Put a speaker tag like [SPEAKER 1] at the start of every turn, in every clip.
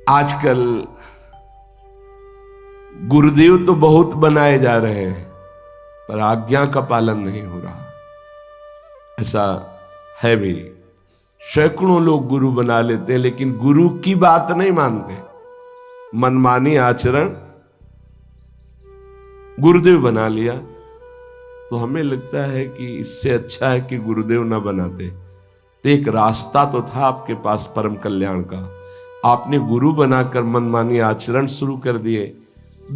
[SPEAKER 1] आजकल गुरुदेव तो बहुत बनाए जा रहे हैं पर आज्ञा का पालन नहीं हो रहा। ऐसा है भी, सैकड़ों लोग गुरु बना लेते हैं लेकिन गुरु की बात नहीं मानते। मनमानी आचरण गुरुदेव बना लिया तो हमें लगता है कि इससे अच्छा है कि गुरुदेव ना बनाते। तो एक रास्ता तो था आपके पास परम कल्याण का, आपने गुरु बनाकर मनमानी आचरण शुरू कर दिए।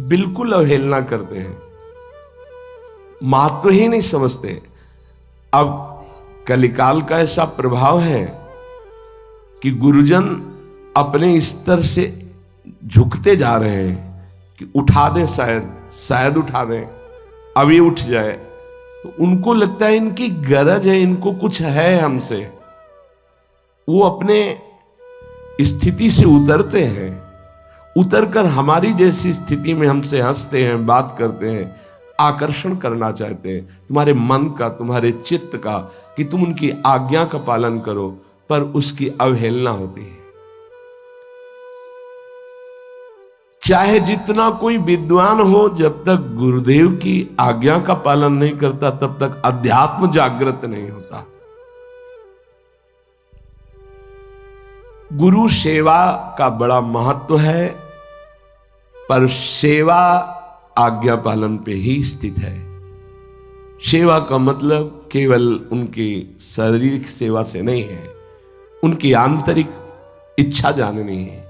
[SPEAKER 1] बिल्कुल अवहेलना करते हैं, महत्व ही नहीं समझते। अब कलिकाल का ऐसा प्रभाव है कि गुरुजन अपने स्तर से झुकते जा रहे हैं कि उठा दें, शायद उठा दें, अभी उठ जाए। तो उनको लगता है इनकी गरज है, इनको कुछ है हमसे। वो अपने स्थिति से उतरते हैं, उतरकर हमारी जैसी स्थिति में हमसे हंसते हैं, बात करते हैं, आकर्षण करना चाहते हैं तुम्हारे मन का, तुम्हारे चित्त का, कि तुम उनकी आज्ञा का पालन करो, पर उसकी अवहेलना होती है। चाहे जितना कोई विद्वान हो, जब तक गुरुदेव की आज्ञा का पालन नहीं करता तब तक अध्यात्म जागृत नहीं होता। गुरु सेवा का बड़ा महत्व है, पर सेवा आज्ञा पालन पे ही स्थित है। सेवा का मतलब केवल उनकी शारीरिक सेवा से नहीं है, उनकी आंतरिक इच्छा जाननी है।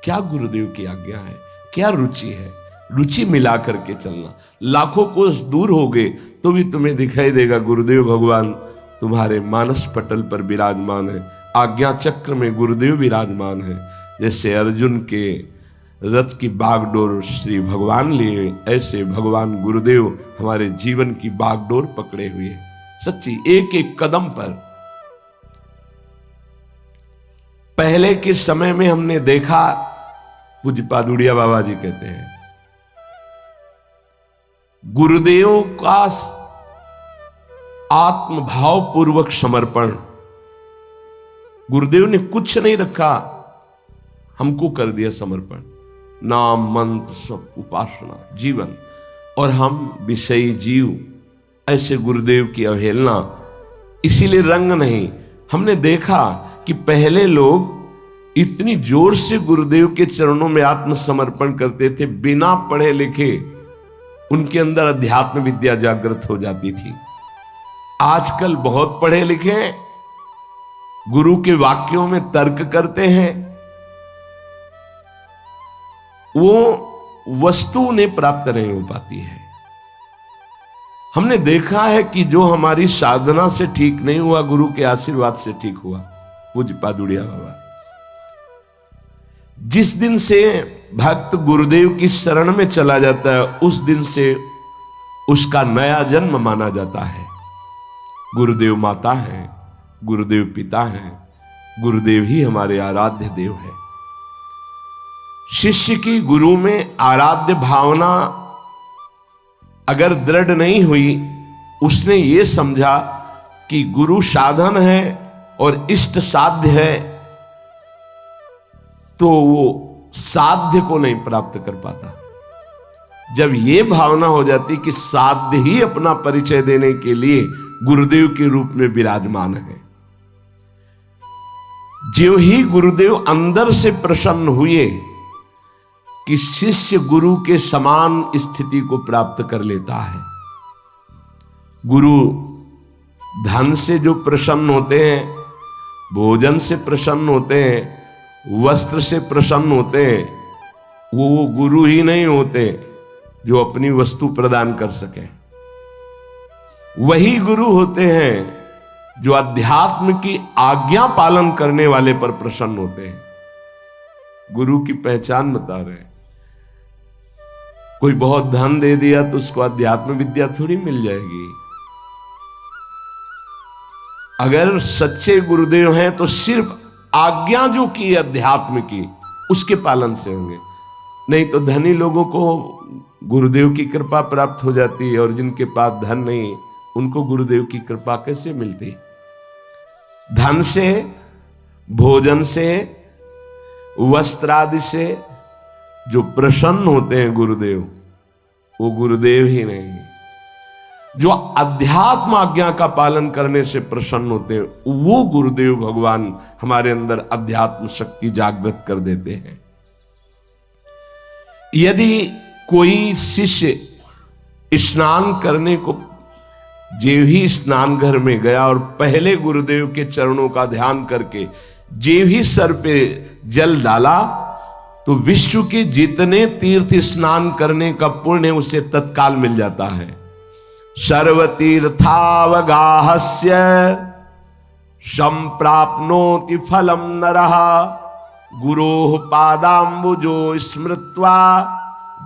[SPEAKER 1] क्या गुरुदेव की आज्ञा है, क्या रुचि है, रुचि मिला करके चलना। लाखों कोस दूर हो गए तो भी तुम्हें दिखाई देगा गुरुदेव भगवान तुम्हारे मानस पटल पर विराजमान है, आज्ञा चक्र में गुरुदेव विराजमान है। जैसे अर्जुन के रथ की बागडोर श्री भगवान लिए, ऐसे भगवान गुरुदेव हमारे जीवन की बागडोर पकड़े हुए सच्ची एक एक कदम पर। पहले के समय में हमने देखा, पूज्यपाद उड़िया बाबा जी कहते हैं, गुरुदेव का आत्मभाव पूर्वक समर्पण। गुरुदेव ने कुछ नहीं रखा, हमको कर दिया समर्पण। नाम मंत्र सब उपासना जीवन, और हम विषयी जीव। ऐसे गुरुदेव की अवहेलना, इसीलिए रंग नहीं। हमने देखा कि पहले लोग इतनी जोर से गुरुदेव के चरणों में आत्मसमर्पण करते थे, बिना पढ़े लिखे उनके अंदर अध्यात्म विद्या जागृत हो जाती थी। आजकल बहुत पढ़े लिखे गुरु के वाक्यों में तर्क करते हैं, वो वस्तु उन्हें प्राप्त नहीं हो पाती है। हमने देखा है कि जो हमारी साधना से ठीक नहीं हुआ, गुरु के आशीर्वाद से ठीक हुआ। पूज्यपाद उड़िया बाबा, जिस दिन से भक्त गुरुदेव की शरण में चला जाता है उस दिन से उसका नया जन्म माना जाता है। गुरुदेव माता है, गुरुदेव पिता है, गुरुदेव ही हमारे आराध्य देव है। शिष्य की गुरु में आराध्य भावना अगर दृढ़ नहीं हुई, उसने ये समझा कि गुरु साधन है और इष्ट साध्य है, तो वो साध्य को नहीं प्राप्त कर पाता। जब ये भावना हो जाती कि साध्य ही अपना परिचय देने के लिए गुरुदेव के रूप में विराजमान है, ज्यों ही गुरुदेव अंदर से प्रसन्न हुए कि शिष्य गुरु के समान स्थिति को प्राप्त कर लेता है। गुरु धन से जो प्रसन्न होते हैं, भोजन से प्रसन्न होते हैं, वस्त्र से प्रसन्न होते हैं, वो गुरु ही नहीं होते जो अपनी वस्तु प्रदान कर सके। वही गुरु होते हैं जो अध्यात्म की आज्ञा पालन करने वाले पर प्रसन्न होते हैं। गुरु की पहचान बता रहे। कोई बहुत धन दे दिया तो उसको अध्यात्म विद्या थोड़ी मिल जाएगी। अगर सच्चे गुरुदेव हैं तो सिर्फ आज्ञा जो की अध्यात्म की, उसके पालन से होंगे। नहीं तो धनी लोगों को गुरुदेव की कृपा प्राप्त हो जाती है, और जिनके पास धन नहीं उनको गुरुदेव की कृपा कैसे मिलती? धन से, भोजन से, वस्त्रादि से जो प्रसन्न होते हैं गुरुदेव, वो गुरुदेव ही नहीं। जो अध्यात्म आज्ञा का पालन करने से प्रसन्न होते हैं, वो गुरुदेव भगवान हमारे अंदर अध्यात्म शक्ति जागृत कर देते हैं। यदि कोई शिष्य स्नान करने को जेव ही स्नान घर में गया और पहले गुरुदेव के चरणों का ध्यान करके जेव ही सर पे जल डाला, तो विश्व के जितने तीर्थ स्नान करने का पुण्य उसे तत्काल मिल जाता है। सर्वतीर्थावगाहस्य संप्राप्नोति फलम नरः गुरोः पादाम्बुजो स्मृत्वा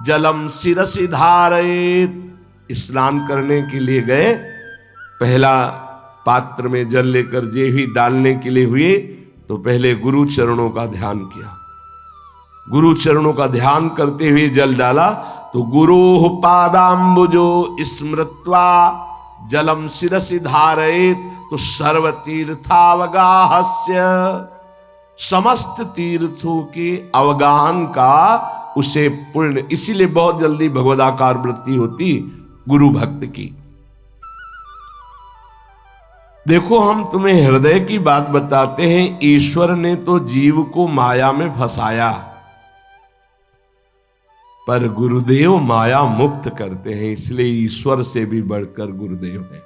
[SPEAKER 1] जलम शिरसि धारयेत्। स्नान करने के लिए गए, पहला पात्र में जल लेकर जे ही डालने के लिए हुए, तो पहले गुरु चरणों का ध्यान किया। गुरु चरणों का ध्यान करते हुए जल डाला, तो गुरोः पादाम्बुजो स्मृत्वा जलम शिरसि धारयेत्। तो सर्वतीर्थावगाहस्य, समस्त तीर्थों के अवगाहन का उसे पुण्य। इसीलिए बहुत जल्दी भगवदाकार वृत्ति होती गुरु भक्त की। देखो, हम तुम्हें हृदय की बात बताते हैं। ईश्वर ने तो जीव को माया में फंसाया, पर गुरुदेव माया मुक्त करते हैं। इसलिए ईश्वर से भी बढ़कर गुरुदेव है।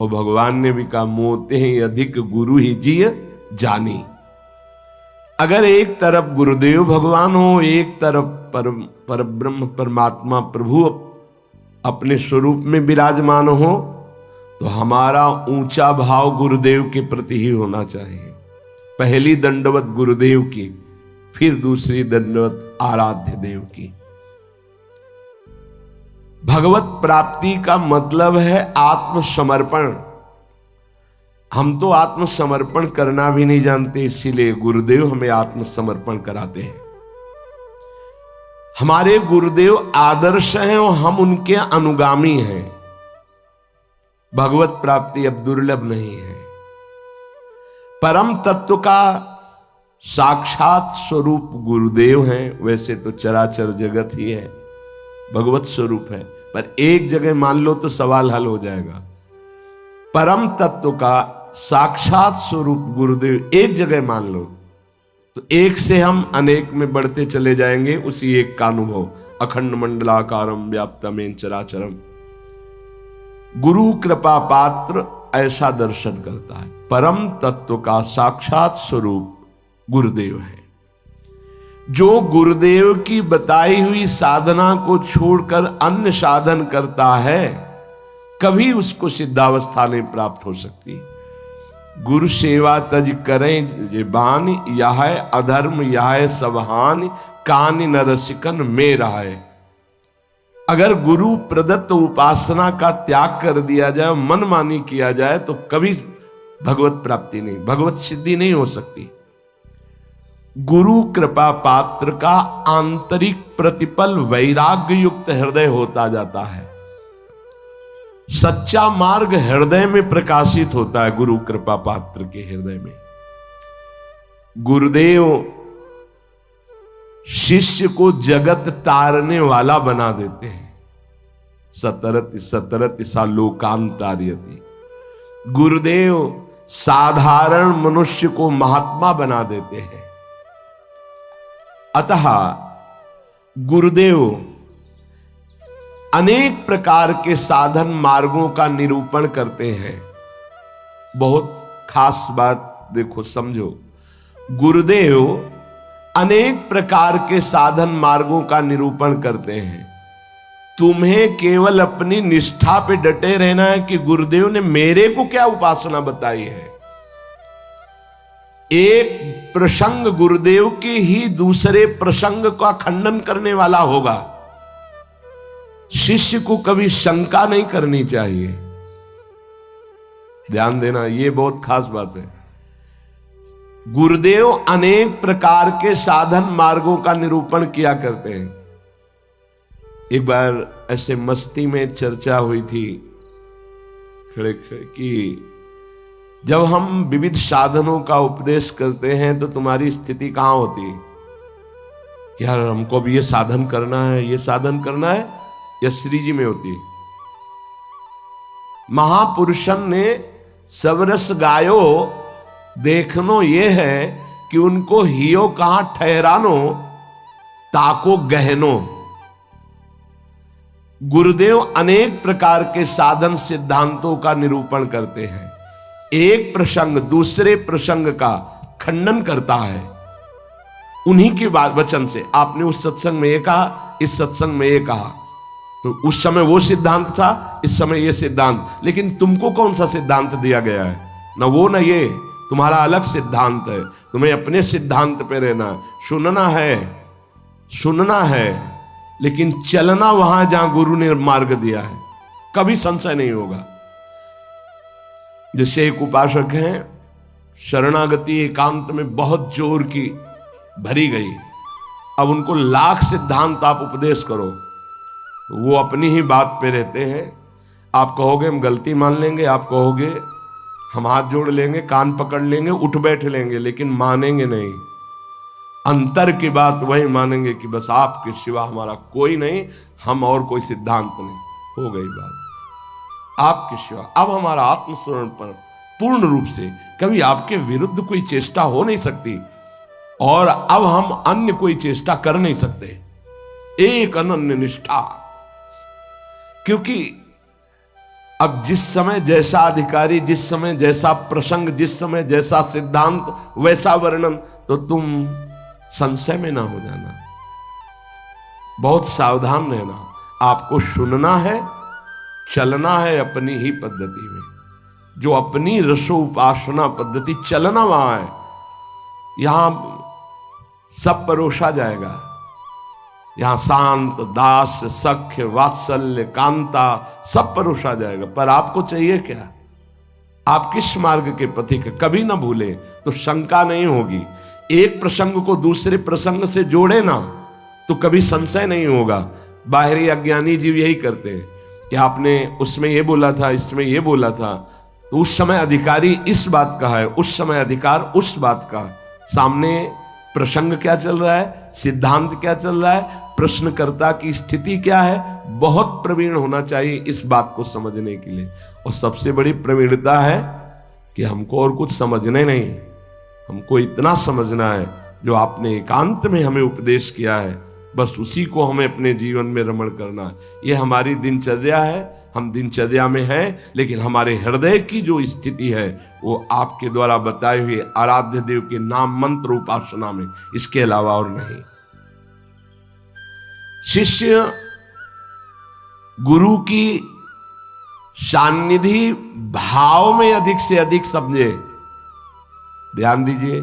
[SPEAKER 1] और भगवान ने भी कहा, मोते हैं अधिक गुरु ही जिय जानी। अगर एक तरफ गुरुदेव भगवान हो, एक तरफ पर ब्रह्म परमात्मा प्रभु अपने स्वरूप में विराजमान हो, तो हमारा ऊंचा भाव गुरुदेव के प्रति ही होना चाहिए। पहली दंडवत गुरुदेव की, फिर दूसरी दंडवत आराध्य देव की। भगवत प्राप्ति का मतलब है आत्मसमर्पण। हम तो आत्मसमर्पण करना भी नहीं जानते, इसीलिए गुरुदेव हमें आत्मसमर्पण कराते हैं। हमारे गुरुदेव आदर्श हैं और हम उनके अनुगामी हैं। भगवत प्राप्ति अब दुर्लभ नहीं है। परम तत्व का साक्षात स्वरूप गुरुदेव हैं। वैसे तो चराचर जगत ही है, भगवत स्वरूप है, पर एक जगह मान लो तो सवाल हल हो जाएगा। परम तत्व का साक्षात स्वरूप गुरुदेव एक जगह मान लो, तो एक से हम अनेक में बढ़ते चले जाएंगे। उसी एक का अनुभव, अखंड मंडलाकारम व्याप्तमेन चराचरम। गुरु कृपा पात्र ऐसा दर्शन करता है। परम तत्व का साक्षात स्वरूप गुरुदेव है। जो गुरुदेव की बताई हुई साधना को छोड़कर अन्य साधन करता है, कभी उसको सिद्धावस्था नहीं प्राप्त हो सकती। गुरु सेवा तज करें ये बान, यह अधर्म यह सब हानि, कानि न रसिकन में रहे। अगर गुरु प्रदत्त उपासना का त्याग कर दिया जाए, मनमानी किया जाए, तो कभी भगवत प्राप्ति नहीं, भगवत सिद्धि नहीं हो सकती। गुरु कृपा पात्र का आंतरिक प्रतिपल वैराग्य युक्त हृदय होता जाता है। सच्चा मार्ग हृदय में प्रकाशित होता है। गुरु कृपा पात्र के हृदय में गुरुदेव शिष्य को जगत तारने वाला बना देते हैं। सतरति सतरति सा लोकांतार्यति। गुरुदेव साधारण मनुष्य को महात्मा बना देते हैं। अतः गुरुदेव अनेक प्रकार के साधन मार्गों का निरूपण करते हैं। बहुत खास बात देखो, समझो। गुरुदेव अनेक प्रकार के साधन मार्गों का निरूपण करते हैं। तुम्हें केवल अपनी निष्ठा पे डटे रहना है कि गुरुदेव ने मेरे को क्या उपासना बताई है। एक प्रसंग गुरुदेव के ही दूसरे प्रसंग का खंडन करने वाला होगा। शिष्य को कभी शंका नहीं करनी चाहिए। ध्यान देना, यह बहुत खास बात है। गुरुदेव अनेक प्रकार के साधन मार्गों का निरूपण किया करते हैं। एक बार ऐसे मस्ती में चर्चा हुई थी खड़े खड़े कि जब हम विविध साधनों का उपदेश करते हैं तो तुम्हारी स्थिति कहां होती है कि यार हमको भी ये साधन करना है, ये साधन करना है, या श्री जी में होती है? महापुरुषन ने सबरस गायो देखनो ये है कि उनको हियो कहां ठहरानो ताको गहनो। गुरुदेव अनेक प्रकार के साधन सिद्धांतों का निरूपण करते हैं। एक प्रसंग दूसरे प्रसंग का खंडन करता है उन्हीं के वचन से। आपने उस सत्संग में ये कहा, इस सत्संग में ये कहा, तो उस समय वो सिद्धांत था, इस समय ये सिद्धांत। लेकिन तुमको कौन सा सिद्धांत दिया गया है? ना वो ना ये, तुम्हारा अलग सिद्धांत है। तुम्हें अपने सिद्धांत पे रहना, सुनना है, लेकिन चलना वहां जहां गुरु ने मार्ग दिया है। कभी संशय नहीं होगा। जैसे एक उपासक हैं, शरणागति एकांत में बहुत जोर की भरी गई, अब उनको लाख सिद्धांत आप उपदेश करो, वो अपनी ही बात पे रहते हैं। आप कहोगे हम गलती मान लेंगे, आप कहोगे हम हाथ जोड़ लेंगे, कान पकड़ लेंगे, उठ बैठ लेंगे, लेकिन मानेंगे नहीं। अंतर की बात वही मानेंगे कि बस आपके सिवा हमारा कोई नहीं, हम और कोई सिद्धांत नहीं। हो गई बात, आपके सिवा। अब हमारा आत्मस्मरण पूर्ण रूप से कभी आपके विरुद्ध कोई चेष्टा हो नहीं सकती, और अब हम अन्य कोई चेष्टा कर नहीं सकते। एक अनन्य निष्ठा, क्योंकि अब जिस समय जैसा अधिकारी, जिस समय जैसा प्रसंग, जिस समय जैसा सिद्धांत, वैसा वर्णन, तो तुम संशय में ना हो जाना, बहुत सावधान रहना। आपको सुनना है, चलना है अपनी ही पद्धति में, जो अपनी रसो उपासना पद्धति, चलना वहां है। यहां सब परोसा जाएगा, यहां शांत, दास, सख्य, वात्सल्य, कांता सब परोसा जाएगा। पर आपको चाहिए क्या? आप किस मार्ग के पथिक? कभी ना भूले तो शंका नहीं होगी। एक प्रसंग को दूसरे प्रसंग से जोड़े ना तो कभी संशय नहीं होगा। बाहरी अज्ञानी जीव यही करते हैं कि आपने उसमें ये बोला था, इसमें ये बोला था, तो उस समय अधिकारी इस बात का है, उस समय अधिकार उस बात का। सामने प्रसंग क्या चल रहा है, सिद्धांत क्या चल रहा है, प्रश्नकर्ता की स्थिति क्या है, बहुत प्रवीण होना चाहिए इस बात को समझने के लिए। और सबसे बड़ी प्रवीणता है कि हमको और कुछ समझने नहीं, हमको इतना समझना है जो आपने एकांत में हमें उपदेश किया है, बस उसी को हमें अपने जीवन में रमण करना है। ये हमारी दिनचर्या है, हम दिनचर्या में हैं, लेकिन हमारे हृदय की जो स्थिति है वो आपके द्वारा बताए हुए आराध्य देव के नाम मंत्र उपासना में, इसके अलावा और नहीं। शिष्य गुरु की सान्निधि भाव में अधिक से अधिक समझे। ध्यान दीजिए,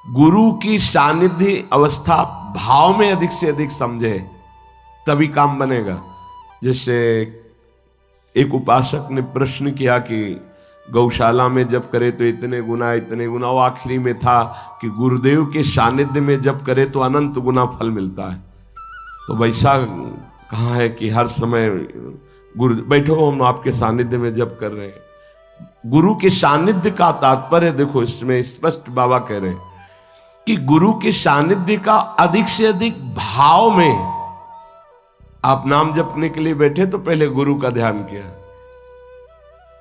[SPEAKER 1] गुरु की सानिध्य अवस्था भाव में अधिक से अधिक समझे, तभी काम बनेगा। जैसे एक उपासक ने प्रश्न किया कि गौशाला में जब करे तो इतने गुना इतने गुना, वो आखिरी में था कि गुरुदेव के सानिध्य में जब करे तो अनंत गुना फल मिलता है। तो वैसा कहाँ है कि हर समय गुरु बैठो हम आपके सानिध्य में जब कर रहे हैं। गुरु के सानिध्य का तात्पर्य देखो, इसमें स्पष्ट बाबा कह रहे हैं कि गुरु के सानिध्य का अधिक से अधिक भाव में। आप नाम जपने के लिए बैठे तो पहले गुरु का ध्यान किया,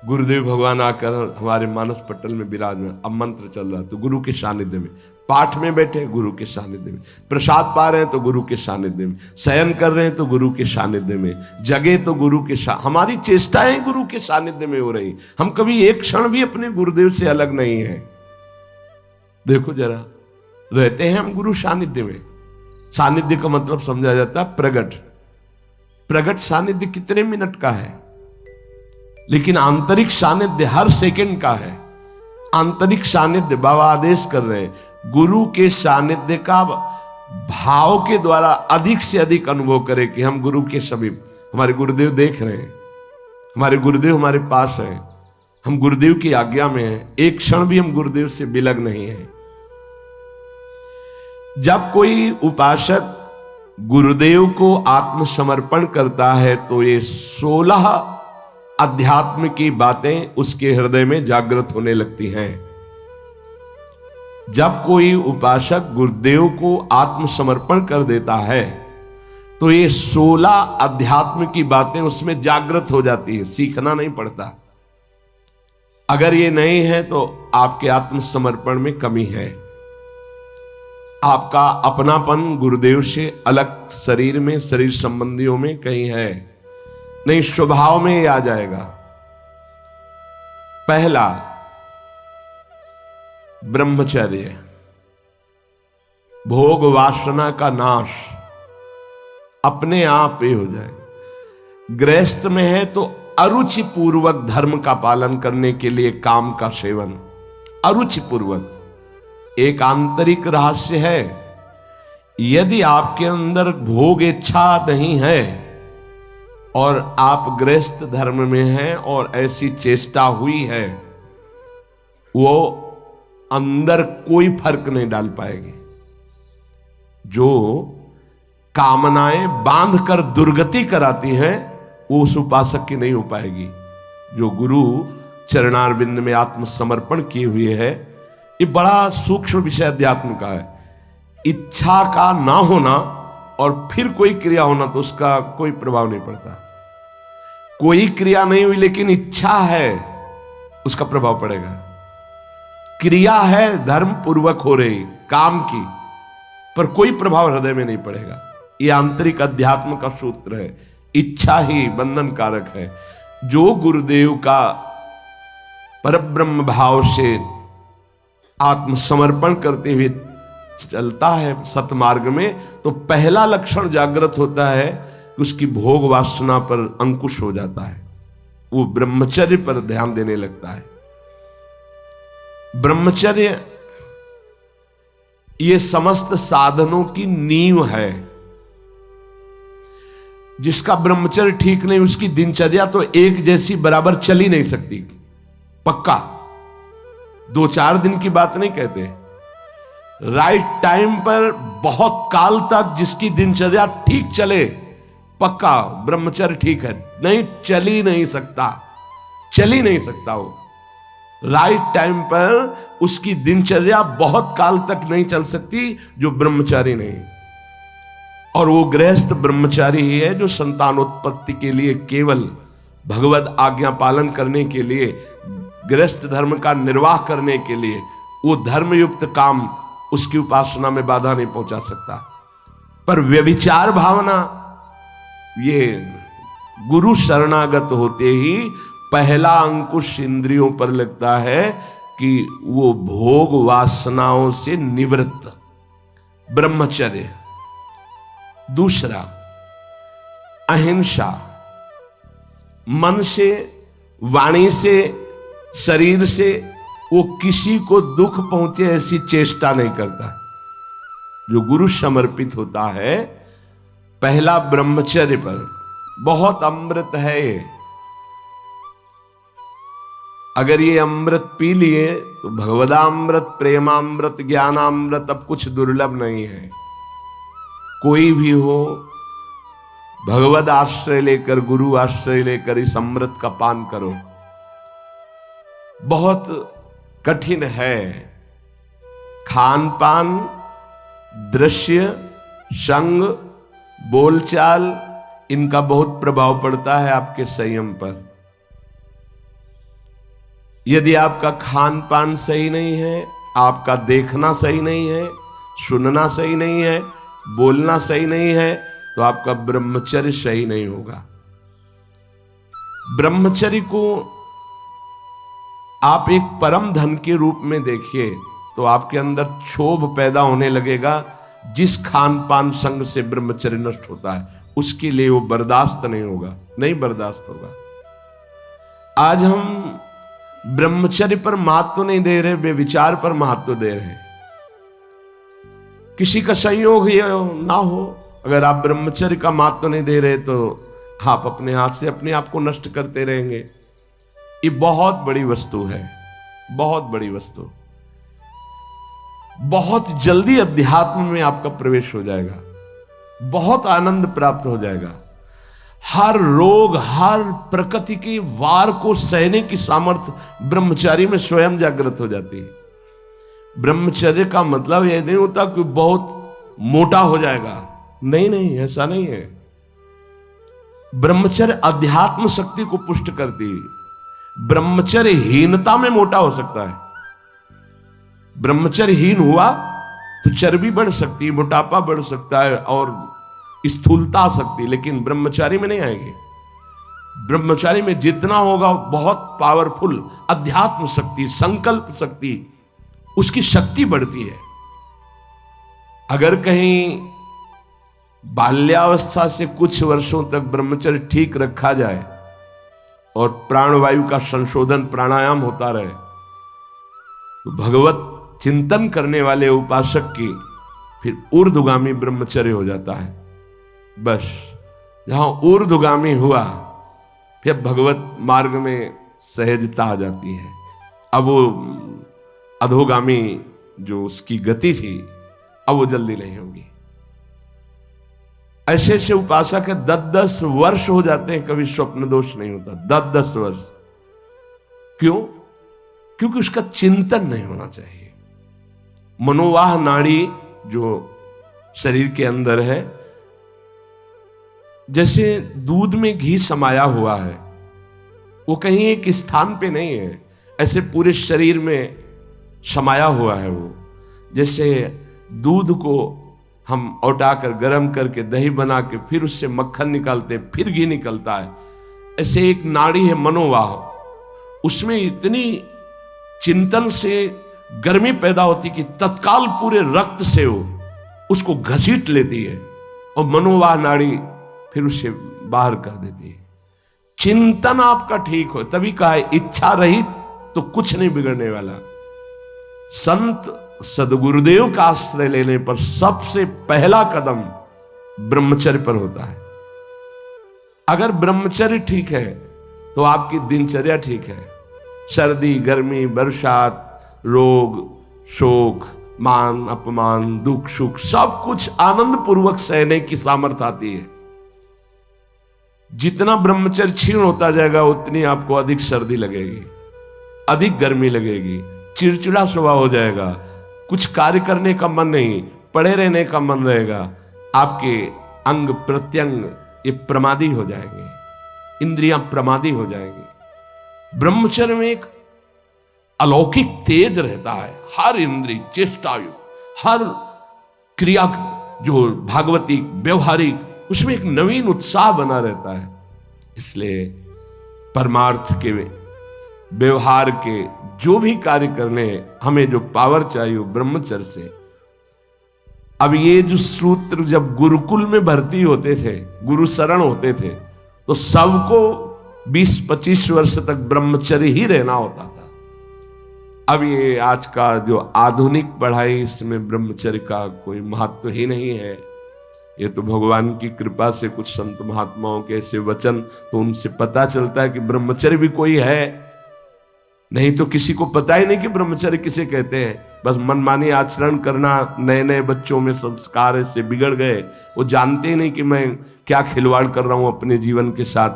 [SPEAKER 1] गुरुदेव भगवान आकर हमारे मानस पटल में विराजमान, अब मंत्र चल रहा तो गुरु के सानिध्य में, पाठ में बैठे गुरु के सानिध्य में, प्रसाद पा रहे हैं तो गुरु के सानिध्य में, शयन कर रहे हैं तो गुरु के सानिध्य में, जगे तो गुरु के हमारी चेष्टाएं गुरु के सानिध्य में हो रही। हम कभी एक क्षण भी अपने गुरुदेव से अलग नहीं है। देखो जरा, रहते हैं हम गुरु सानिध्य में। सानिध्य का मतलब समझा जाता है प्रगट। प्रगट सानिध्य कितने मिनट का है, लेकिन आंतरिक सानिध्य हर सेकंड का है। आंतरिक सानिध्य बाबा आदेश कर रहे हैं, गुरु के सानिध्य का भाव के द्वारा अधिक से अधिक अनुभव करें कि हम गुरु के समीप, हमारे गुरुदेव देख रहे हैं, हमारे गुरुदेव हमारे पास हैं, हम गुरुदेव की आज्ञा में हैं, एक क्षण भी हम गुरुदेव से बिलग नहीं है। जब कोई उपासक गुरुदेव को आत्मसमर्पण करता है तो ये 16 अध्यात्म की बातें उसके हृदय में जागृत होने लगती हैं। जब कोई उपासक गुरुदेव को आत्मसमर्पण कर देता है तो ये 16 अध्यात्म की बातें उसमें जागृत हो जाती है, सीखना नहीं पड़ता। अगर ये नहीं है तो आपके आत्मसमर्पण में कमी है। आपका अपनापन गुरुदेव से अलग शरीर में, शरीर संबंधियों में कहीं है नहीं, स्वभाव में ही आ जाएगा। पहला, ब्रह्मचर्य, भोग वासना का नाश अपने आप ही हो जाएगा। गृहस्थ में है तो अरुचि पूर्वक धर्म का पालन करने के लिए काम का सेवन, अरुचि पूर्वक। एक आंतरिक रहस्य है, यदि आपके अंदर भोग इच्छा नहीं है और आप गृहस्थ धर्म में हैं और ऐसी चेष्टा हुई है, वो अंदर कोई फर्क नहीं डाल पाएगी। जो कामनाएं बांध कर दुर्गति कराती हैं वो उस उपासक की नहीं हो पाएगी। जो गुरु चरणारविंद में आत्मसमर्पण किए हुए है, ये बड़ा सूक्ष्म विषय अध्यात्म का है। इच्छा का ना होना और फिर कोई क्रिया होना तो उसका कोई प्रभाव नहीं पड़ता। कोई क्रिया नहीं हुई लेकिन इच्छा है, उसका प्रभाव पड़ेगा। क्रिया है धर्म पूर्वक हो रही काम की, पर कोई प्रभाव हृदय में नहीं पड़ेगा। यह आंतरिक अध्यात्म का सूत्र है। इच्छा ही बंधन कारक है। जो गुरुदेव का परब्रह्म भाव से आत्मसमर्पण करते हुए चलता है सतमार्ग में, तो पहला लक्षण जागृत होता है कि उसकी भोग वासना पर अंकुश हो जाता है। वो ब्रह्मचर्य पर ध्यान देने लगता है। ब्रह्मचर्य ये समस्त साधनों की नींव है। जिसका ब्रह्मचर्य ठीक नहीं, उसकी दिनचर्या तो एक जैसी बराबर चल ही नहीं सकती। पक्का 2-4 दिन की बात नहीं कहते। राइट टाइम पर बहुत काल तक जिसकी दिनचर्या ठीक चले, पक्का ब्रह्मचर्य ठीक है। नहीं, चल ही नहीं सकता, चल ही नहीं सकता। वो राइट टाइम पर उसकी दिनचर्या बहुत काल तक नहीं चल सकती जो ब्रह्मचारी नहीं। और वो गृहस्थ ब्रह्मचारी ही है जो संतानोत्पत्ति के लिए, केवल भगवत आज्ञा पालन करने के लिए, गृहस्थ धर्म का निर्वाह करने के लिए, वो धर्मयुक्त काम उसकी उपासना में बाधा नहीं पहुंचा सकता। पर व्यभिचार भावना, ये गुरु शरणागत होते ही पहला अंकुश इंद्रियों पर लगता है कि वो भोग वासनाओं से निवृत्त, ब्रह्मचर्य। दूसरा, अहिंसा। मन से, वाणी से, शरीर से वो किसी को दुख पहुंचे ऐसी चेष्टा नहीं करता। जो गुरु समर्पित होता है, पहला ब्रह्मचर्य पर, बहुत अमृत है ये। अगर ये अमृत पी लिए तो भगवदामृत, प्रेमामृत, ज्ञानामृत अब कुछ दुर्लभ नहीं है। कोई भी हो, भगवद आश्रय लेकर, गुरु आश्रय लेकर इस अमृत का पान करो। बहुत कठिन है। खान पान, दृश्य, संग, बोलचाल, इनका बहुत प्रभाव पड़ता है आपके संयम पर। यदि आपका खान पान सही नहीं है, आपका देखना सही नहीं है, सुनना सही नहीं है, बोलना सही नहीं है, तो आपका ब्रह्मचर्य सही नहीं होगा। ब्रह्मचर्य को आप एक परम धन के रूप में देखिए तो आपके अंदर क्षोभ पैदा होने लगेगा। जिस खान पान संग से ब्रह्मचर्य नष्ट होता है, उसके लिए वो बर्दाश्त नहीं होगा, नहीं बर्दाश्त होगा। आज हम ब्रह्मचर्य पर महत्व नहीं दे रहे, व्यभिचार पर महत्व दे रहे हैं। किसी का संयोग ये ना हो, अगर आप ब्रह्मचर्य का महत्व नहीं दे रहे तो आप अपने हाथ से अपने आप को नष्ट करते रहेंगे। ये बहुत बड़ी वस्तु है, बहुत बड़ी वस्तु। बहुत जल्दी अध्यात्म में आपका प्रवेश हो जाएगा, बहुत आनंद प्राप्त हो जाएगा। हर रोग, हर प्रकृति के वार को सहने की सामर्थ्य ब्रह्मचारी में स्वयं जागृत हो जाती है। ब्रह्मचर्य का मतलब यह नहीं होता कि बहुत मोटा हो जाएगा, नहीं नहीं, ऐसा नहीं है। ब्रह्मचर्य अध्यात्म शक्ति को पुष्ट करती है। ब्रह्मचर्य हीनता में मोटा हो सकता है। ब्रह्मचर्य हीन हुआ तो चर्बी बढ़ सकती है, मोटापा बढ़ सकता है और स्थूलता आ सकती है, लेकिन ब्रह्मचारी में नहीं आएगी। ब्रह्मचारी में जितना होगा बहुत पावरफुल अध्यात्म शक्ति, संकल्प शक्ति, उसकी शक्ति बढ़ती है। अगर कहीं बाल्यावस्था से कुछ वर्षों तक ब्रह्मचर्य ठीक रखा जाए और प्राणवायु का संशोधन प्राणायाम होता रहे तो भगवत चिंतन करने वाले उपासक की फिर ऊर्ध्वगामी ब्रह्मचर्य हो जाता है। बस जहां ऊर्ध्वगामी हुआ फिर भगवत मार्ग में सहजता आ जाती है। अब वो अधोगामी जो उसकी गति थी अब वो जल्दी नहीं होगी। ऐसे ऐसे उपासक है 10-10 वर्ष हो जाते हैं, कभी स्वप्न दोष नहीं होता। 10-10 वर्ष क्यों? क्योंकि उसका चिंतन नहीं होना चाहिए। मनोवाह नाड़ी जो शरीर के अंदर है, जैसे दूध में घी समाया हुआ है, वो कहीं एक स्थान पे नहीं है, ऐसे पूरे शरीर में समाया हुआ है। वो जैसे दूध को हम औटाकर गर्म करके दही बना के फिर उससे मक्खन निकालते, फिर घी निकलता है, ऐसे एक नाड़ी है मनोवाह, उसमें इतनी चिंतन से गर्मी पैदा होती कि तत्काल पूरे रक्त से वो उसको घसीट लेती है और मनोवाह नाड़ी फिर उसे बाहर कर देती है। चिंतन आपका ठीक हो, तभी कहा है इच्छा रहित तो कुछ नहीं बिगड़ने वाला। संत सदगुरुदेव का आश्रय लेने पर सबसे पहला कदम ब्रह्मचर्य पर होता है। अगर ब्रह्मचर्य ठीक है तो आपकी दिनचर्या ठीक है। सर्दी, गर्मी, बरसात, रोग, शोक, मान अपमान, दुख सुख सब कुछ आनंद पूर्वक सहने की सामर्थ्य आती है। जितना ब्रह्मचर्य क्षीण होता जाएगा उतनी आपको अधिक सर्दी लगेगी, अधिक गर्मी लगेगी, चिड़चिड़ा स्वभाव हो जाएगा, कुछ कार्य करने का मन नहीं, पड़े रहने का मन रहेगा, आपके अंग प्रत्यंग ये प्रमादी हो जाएंगे, इंद्रियां प्रमादी हो जाएंगी। ब्रह्मचर्य में एक अलौकिक तेज रहता है। हर इंद्रिय, चेष्टायु, हर क्रिया जो भागवतिक व्यवहारिक, उसमें एक नवीन उत्साह बना रहता है। इसलिए परमार्थ के व्यवहार के जो भी कार्य करने हमें जो पावर चाहिए वो ब्रह्मचर्य से। अब ये जो सूत्र जब गुरुकुल में भर्ती होते थे, गुरु शरण होते थे, तो सबको 20-25 वर्ष तक ब्रह्मचर्य ही रहना होता था। अब ये आज का जो आधुनिक पढ़ाई, इसमें ब्रह्मचर्य का कोई महत्व ही नहीं है। ये तो भगवान की कृपा से कुछ संत महात्माओं के ऐसे वचन, तो उनसे पता चलता है कि ब्रह्मचर्य भी कोई है, नहीं तो किसी को पता ही नहीं कि ब्रह्मचर्य किसे कहते हैं। बस मनमानी आचरण करना, नए नए बच्चों में संस्कार ऐसे बिगड़ गए, वो जानते ही नहीं कि मैं क्या खिलवाड़ कर रहा हूं अपने जीवन के साथ।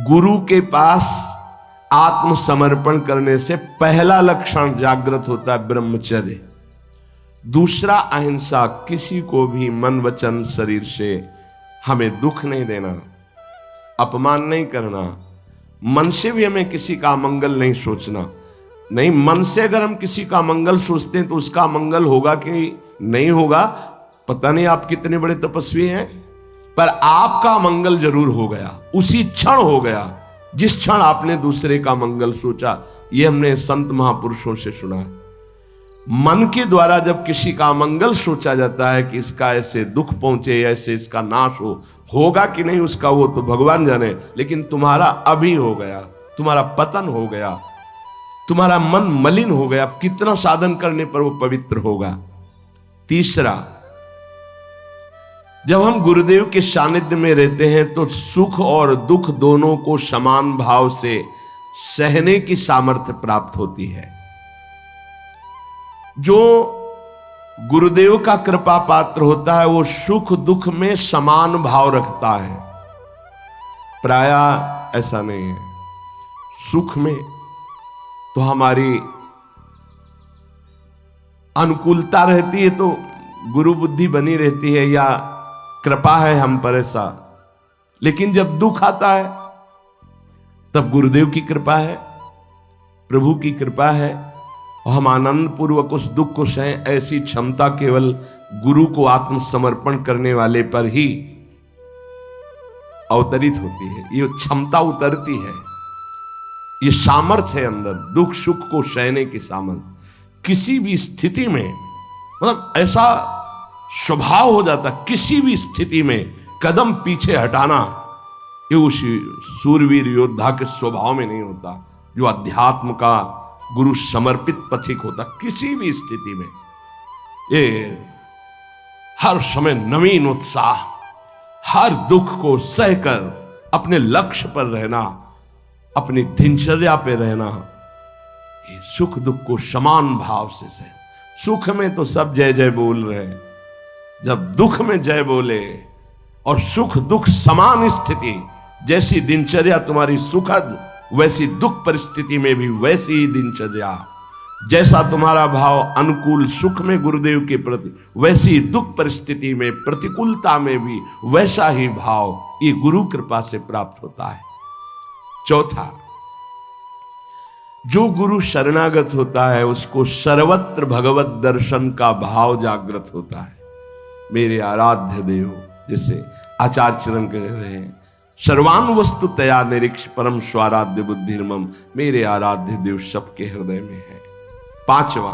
[SPEAKER 1] गुरु के पास आत्मसमर्पण करने से पहला लक्षण जागृत होता है ब्रह्मचर्य। दूसरा अहिंसा, किसी को भी मन वचन शरीर से हमें दुख नहीं देना, अपमान नहीं करना, मन से भी हमें किसी का मंगल नहीं सोचना। नहीं, मन से अगर हम किसी का मंगल सोचते हैं तो उसका मंगल होगा कि नहीं होगा पता नहीं, आप कितने बड़े तपस्वी हैं, पर आपका मंगल जरूर हो गया, उसी क्षण हो गया जिस क्षण आपने दूसरे का मंगल सोचा। ये हमने संत महापुरुषों से सुना है। मन के द्वारा जब किसी का मंगल सोचा जाता है कि इसका ऐसे दुख पहुंचे, ऐसे इसका नाश होगा कि नहीं उसका वो तो भगवान जाने, लेकिन तुम्हारा अभी हो गया, तुम्हारा पतन हो गया, तुम्हारा मन मलिन हो गया, कितना साधन करने पर वो पवित्र होगा। तीसरा, जब हम गुरुदेव के सानिध्य में रहते हैं तो सुख और दुख दोनों को समान भाव से सहने की सामर्थ्य प्राप्त होती है। जो गुरुदेव का कृपा पात्र होता है वो सुख दुख में समान भाव रखता है। प्रायः ऐसा नहीं है। सुख में तो हमारी अनुकूलता रहती है तो गुरु बुद्धि बनी रहती है या कृपा है हम पर ऐसा, लेकिन जब दुख आता है तब गुरुदेव की कृपा है, प्रभु की कृपा है और हम आनंद पूर्वक उस दुख को सहें। ऐसी क्षमता केवल गुरु को आत्मसमर्पण करने वाले पर ही अवतरित होती है। ये क्षमता उतरती है, ये सामर्थ्य है अंदर, दुख सुख को सहने की सामर्थ्य। किसी भी स्थिति में मतलब ऐसा स्वभाव हो जाता, किसी भी स्थिति में कदम पीछे हटाना ये उस सूरवीर योद्धा के स्वभाव में नहीं होता जो अध्यात्म का गुरु समर्पित पथिक होता। किसी भी स्थिति में ये हर समय नवीन उत्साह, हर दुख को सहकर अपने लक्ष्य पर रहना, अपनी दिनचर्या पे रहना, ये सुख दुख को समान भाव से सह। सुख में तो सब जय जय बोल रहे हैं, जब दुख में जय बोले और सुख दुख समान स्थिति, जैसी दिनचर्या तुम्हारी सुखद वैसी दुख परिस्थिति में भी वैसी ही दिनचर्या, जैसा तुम्हारा भाव अनुकूल सुख में गुरुदेव के प्रति वैसी दुख परिस्थिति में प्रतिकूलता में भी वैसा ही भाव ये गुरु कृपा से प्राप्त होता है। चौथा, जो गुरु शरणागत होता है उसको सर्वत्र भगवत दर्शन का भाव जागृत होता है। मेरे आराध्य देव, जैसे आचार्य चरण कह रहे हैं, सर्वान वस्तु तया निरीक्ष परम स्वाराध्य बुद्धिर्मम, मेरे आराध्य देव सबके हृदय में है। पांचवा,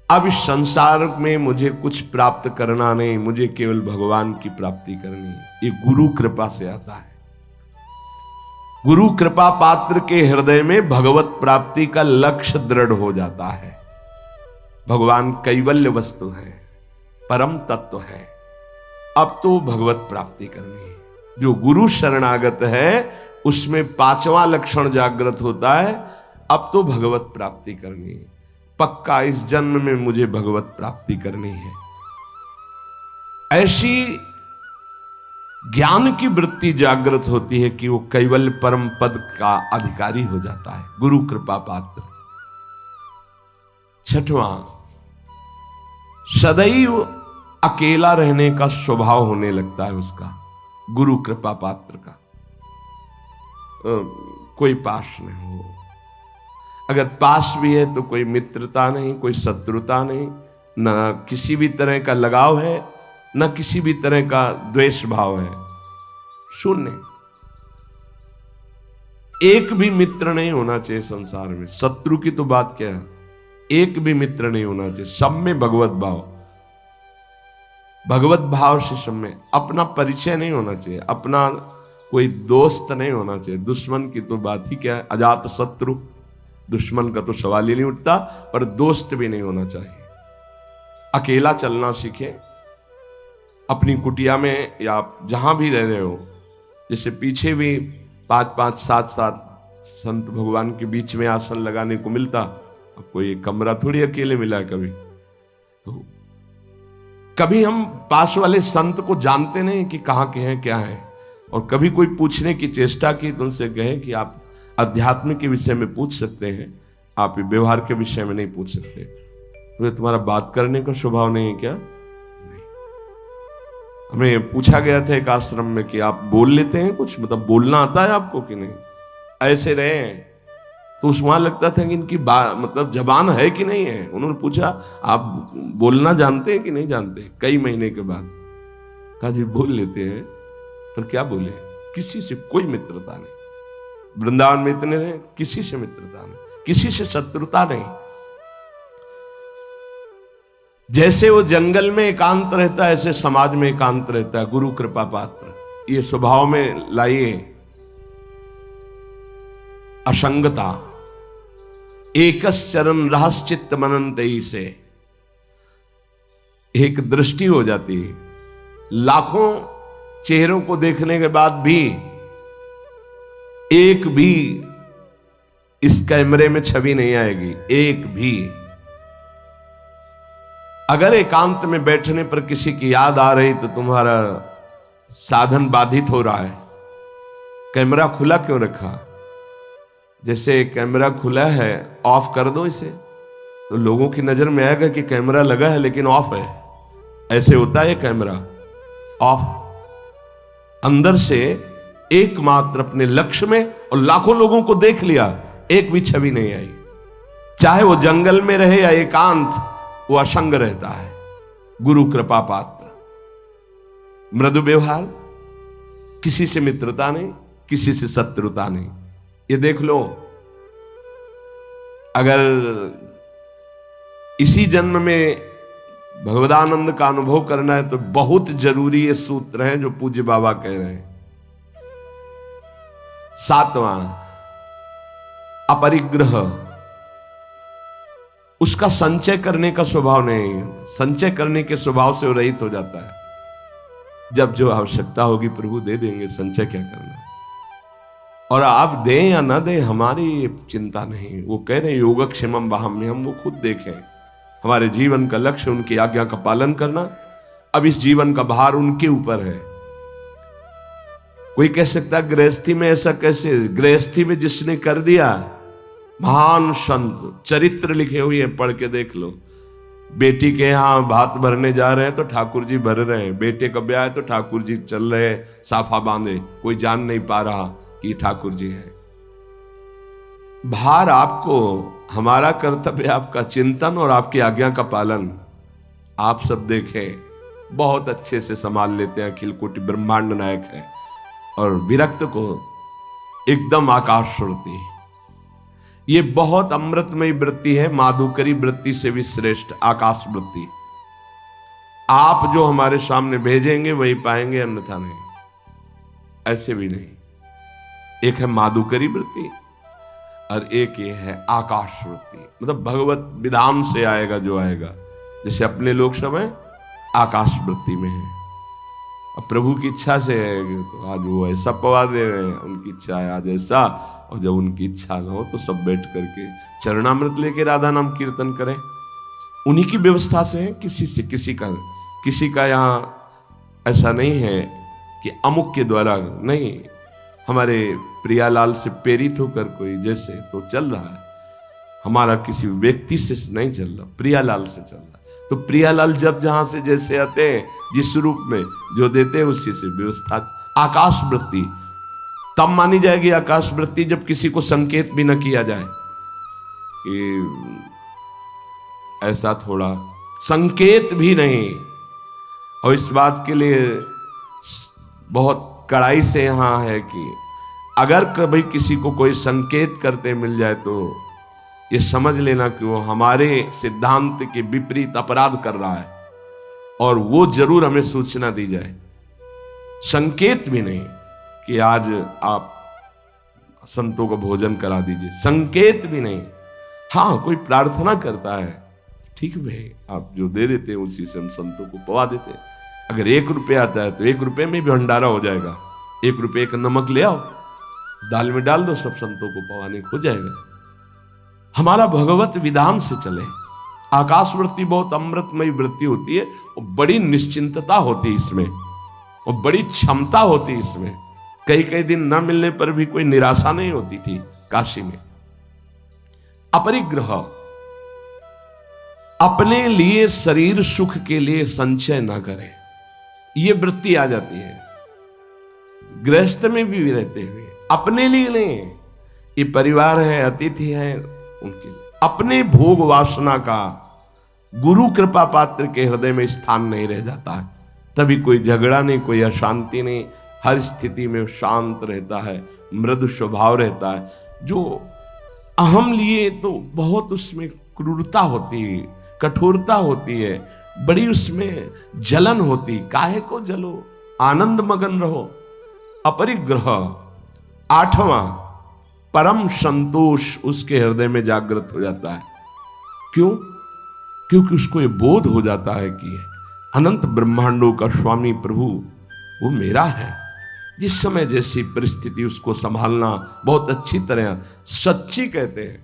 [SPEAKER 1] अब इस संसार में मुझे कुछ प्राप्त करना नहीं, मुझे केवल भगवान की प्राप्ति करनी है। ये गुरु कृपा से आता है। गुरु कृपा पात्र के हृदय में भगवत प्राप्ति का लक्ष्य दृढ़ हो जाता है। भगवान कैवल्य वस्तु है, परम तत्व है, अब तो भगवत प्राप्ति करनी है। जो गुरु शरणागत है उसमें पांचवा लक्षण जागृत होता है, अब तो भगवत प्राप्ति करनी है। पक्का इस जन्म में मुझे भगवत प्राप्ति करनी है। ऐसी ज्ञान की वृत्ति जागृत होती है कि वो कैवल्य परम पद का अधिकारी हो जाता है, गुरु कृपा पात्र। छठवां, सदैव अकेला रहने का स्वभाव होने लगता है उसका, गुरु कृपा पात्र का। कोई पास नहीं हो, अगर पास भी है तो कोई मित्रता नहीं, कोई शत्रुता नहीं, ना किसी भी तरह का लगाव है, न किसी भी तरह का द्वेष भाव है, शून्य। एक भी मित्र नहीं होना चाहिए संसार में। शत्रु की तो बात क्या है, एक भी मित्र नहीं होना चाहिए। सब में भगवत भाव, भगवत भाव से सब में। अपना परिचय नहीं होना चाहिए, अपना कोई दोस्त नहीं होना चाहिए। दुश्मन की तो बात ही क्या है, अजात शत्रु, दुश्मन का तो सवाल ही नहीं उठता, पर दोस्त भी नहीं होना चाहिए। अकेला चलना सीखे, अपनी कुटिया में या आप जहां भी रह रहे हो, जैसे पीछे भी 5-5, 7-7 संत भगवान के बीच में आसन लगाने को मिलता। आपको ये कमरा थोड़ी अकेले मिला है कभी। तो कभी हम पास वाले संत को जानते नहीं कि कहाँ के हैं क्या है, और कभी कोई पूछने की चेष्टा की तो उनसे कहे कि आप अध्यात्म के विषय में पूछ सकते हैं, आप व्यवहार के विषय में नहीं पूछ सकते। तो तुम्हारा बात करने का स्वभाव नहीं है क्या? नहीं। हमें पूछा गया था एक आश्रम में कि आप बोल लेते हैं कुछ, मतलब बोलना आता है आपको कि नहीं? ऐसे रहे हैं तो उसमें लगता था कि इनकी बात मतलब जबान है कि नहीं है। उन्होंने पूछा आप बोलना जानते हैं कि नहीं जानते? कई महीने के बाद कहा जी बोल लेते हैं, पर क्या बोले? किसी से कोई मित्रता नहीं। वृंदावन में इतने रहे, किसी से मित्रता नहीं, किसी से शत्रुता नहीं। जैसे वो जंगल में एकांत रहता है, ऐसे समाज में एकांत रहता है। गुरु कृपा पात्र ये स्वभाव में लाइए असंगता। एकस चरण रहस्चित्त मनंतई से एक दृष्टि हो जाती है। लाखों चेहरों को देखने के बाद भी एक भी इस कैमरे में छवि नहीं आएगी, एक भी। अगर एकांत में बैठने पर किसी की याद आ रही तो तुम्हारा साधन बाधित हो रहा है। कैमरा खुला क्यों रखा? जैसे कैमरा खुला है, ऑफ कर दो इसे तो लोगों की नजर में आएगा कि कैमरा लगा है लेकिन ऑफ है। ऐसे होता है कैमरा ऑफ। अंदर से एकमात्र अपने लक्ष्य में, और लाखों लोगों को देख लिया, एक भी छवि नहीं आई। चाहे वो जंगल में रहे या एकांत, वो असंग रहता है। गुरु कृपा पात्र, मृदु व्यवहार, किसी से मित्रता नहीं, किसी से शत्रुता नहीं। ये देख लो, अगर इसी जन्म में भगवदानंद का अनुभव करना है तो बहुत जरूरी ये सूत्र है जो पूज्य बाबा कह रहे हैं। 7वां, अपरिग्रह। उसका संचय करने का स्वभाव नहीं, संचय करने के स्वभाव से वो रहित हो जाता है। जब जो आवश्यकता होगी प्रभु दे देंगे, संचय क्या करना। और आप दें या ना दें हमारी चिंता नहीं। वो कह रहे हैं योगक्षेमम वहाम्यहम्, वो खुद देखें। हमारे जीवन का लक्ष्य उनकी आज्ञा का पालन करना। अब इस जीवन का भार उनके ऊपर है। कोई कह सकता है गृहस्थी में ऐसा कैसे? गृहस्थी में जिसने कर दिया, महान संत चरित्र लिखे हुए हैं, पढ़ के देख लो। बेटी के यहां भात भरने जा रहे हैं तो ठाकुर जी भर रहे हैं, बेटे का ब्याह है तो ठाकुर जी चल रहे हैं साफा बांधे, कोई जान नहीं पा रहा कि ठाकुर जी है। भार आपको, हमारा कर्तव्य आपका चिंतन और आपकी आज्ञा का पालन। आप सब देखें, बहुत अच्छे से संभाल लेते हैं, अखिल कोटि ब्रह्मांड नायक है। और विरक्त को एकदम आकाश छोड़ती। ये बहुत अमृतमयी वृत्ति है, माधुकरी वृत्ति से भी श्रेष्ठ आकाश वृत्ति। आप जो हमारे सामने भेजेंगे वही पाएंगे, अन्यथा नहीं। ऐसे भी नहीं। एक है माधुकरी वृत्ति और एक ये है आकाश वृत्ति, मतलब भगवत विधान से आएगा जो आएगा। जैसे अपने लोग सब हैं आकाश वृत्ति में है, अब प्रभु की इच्छा से है तो आज वो ऐसा पवा दे रहे हैं, उनकी इच्छा है आज ऐसा। और जब उनकी इच्छा न हो तो सब बैठ करके चरणामृत लेके राधा नाम कीर्तन करें। उन्हीं की व्यवस्था से है, किसी से किसी का यहाँ ऐसा नहीं है कि अमुक के द्वारा नहीं। हमारे प्रियालाल से प्रेरित होकर कोई जैसे तो चल रहा है, हमारा किसी व्यक्ति से नहीं चल रहा, प्रियालाल से चल रहा। तो प्रियालाल जब जहां से जैसे आते हैं, जिस रूप में जो देते हैं उसी से व्यवस्था। आकाश वृत्ति तब मानी जाएगी आकाश वृत्ति जब किसी को संकेत भी न किया जाए कि ऐसा, थोड़ा संकेत भी नहीं। और इस बात के लिए बहुत कड़ाई से यहां है कि अगर कभी किसी को कोई संकेत करते मिल जाए तो ये समझ लेना कि वो हमारे सिद्धांत के विपरीत अपराध कर रहा है, और वो जरूर हमें सूचना दी जाए। संकेत भी नहीं कि आज आप संतों को भोजन करा दीजिए, संकेत भी नहीं। हाँ, कोई प्रार्थना करता है, ठीक है, आप जो दे देते हैं उसी से हम संतों को पवा देते हैं। अगर 1 रुपया आता है तो 1 रुपये में भी भंडारा हो जाएगा। 1 रुपये का नमक ले आओ, दाल में डाल दो, सब संतों को पवाने हो जाएगा। हमारा भगवत विधान से चले। आकाश वृत्ति बहुत अमृतमयी वृत्ति होती है, और बड़ी निश्चिंतता होती है इसमें, और बड़ी क्षमता होती है इसमें। कई दिन न मिलने पर भी कोई निराशा नहीं होती थी काशी में। अपरिग्रह, अपने लिए शरीर सुख के लिए संचय ना करें, ये वृत्ति आ जाती है। गृहस्थ में भी रहते हुए अपने लिए नहीं, ये परिवार है, अतिथि है, उनके लिए। अपने भोग वासना का गुरु कृपा पात्र के हृदय में स्थान नहीं रह जाता है, तभी कोई झगड़ा नहीं, कोई अशांति नहीं, हर स्थिति में शांत रहता है, मृदु स्वभाव रहता है। जो अहम लिए तो बहुत उसमें क्रूरता होती है, कठोरता होती है, बड़ी उसमें जलन होती। काहे को जलो, आनंद मगन रहो। अपरिग्रह। 8वां, परम संतोष उसके हृदय में जागृत हो जाता है। क्यों? क्योंकि उसको ये बोध हो जाता है कि अनंत ब्रह्मांडों का स्वामी प्रभु वो मेरा है। जिस समय जैसी परिस्थिति उसको संभालना बहुत अच्छी तरह, सच्ची कहते हैं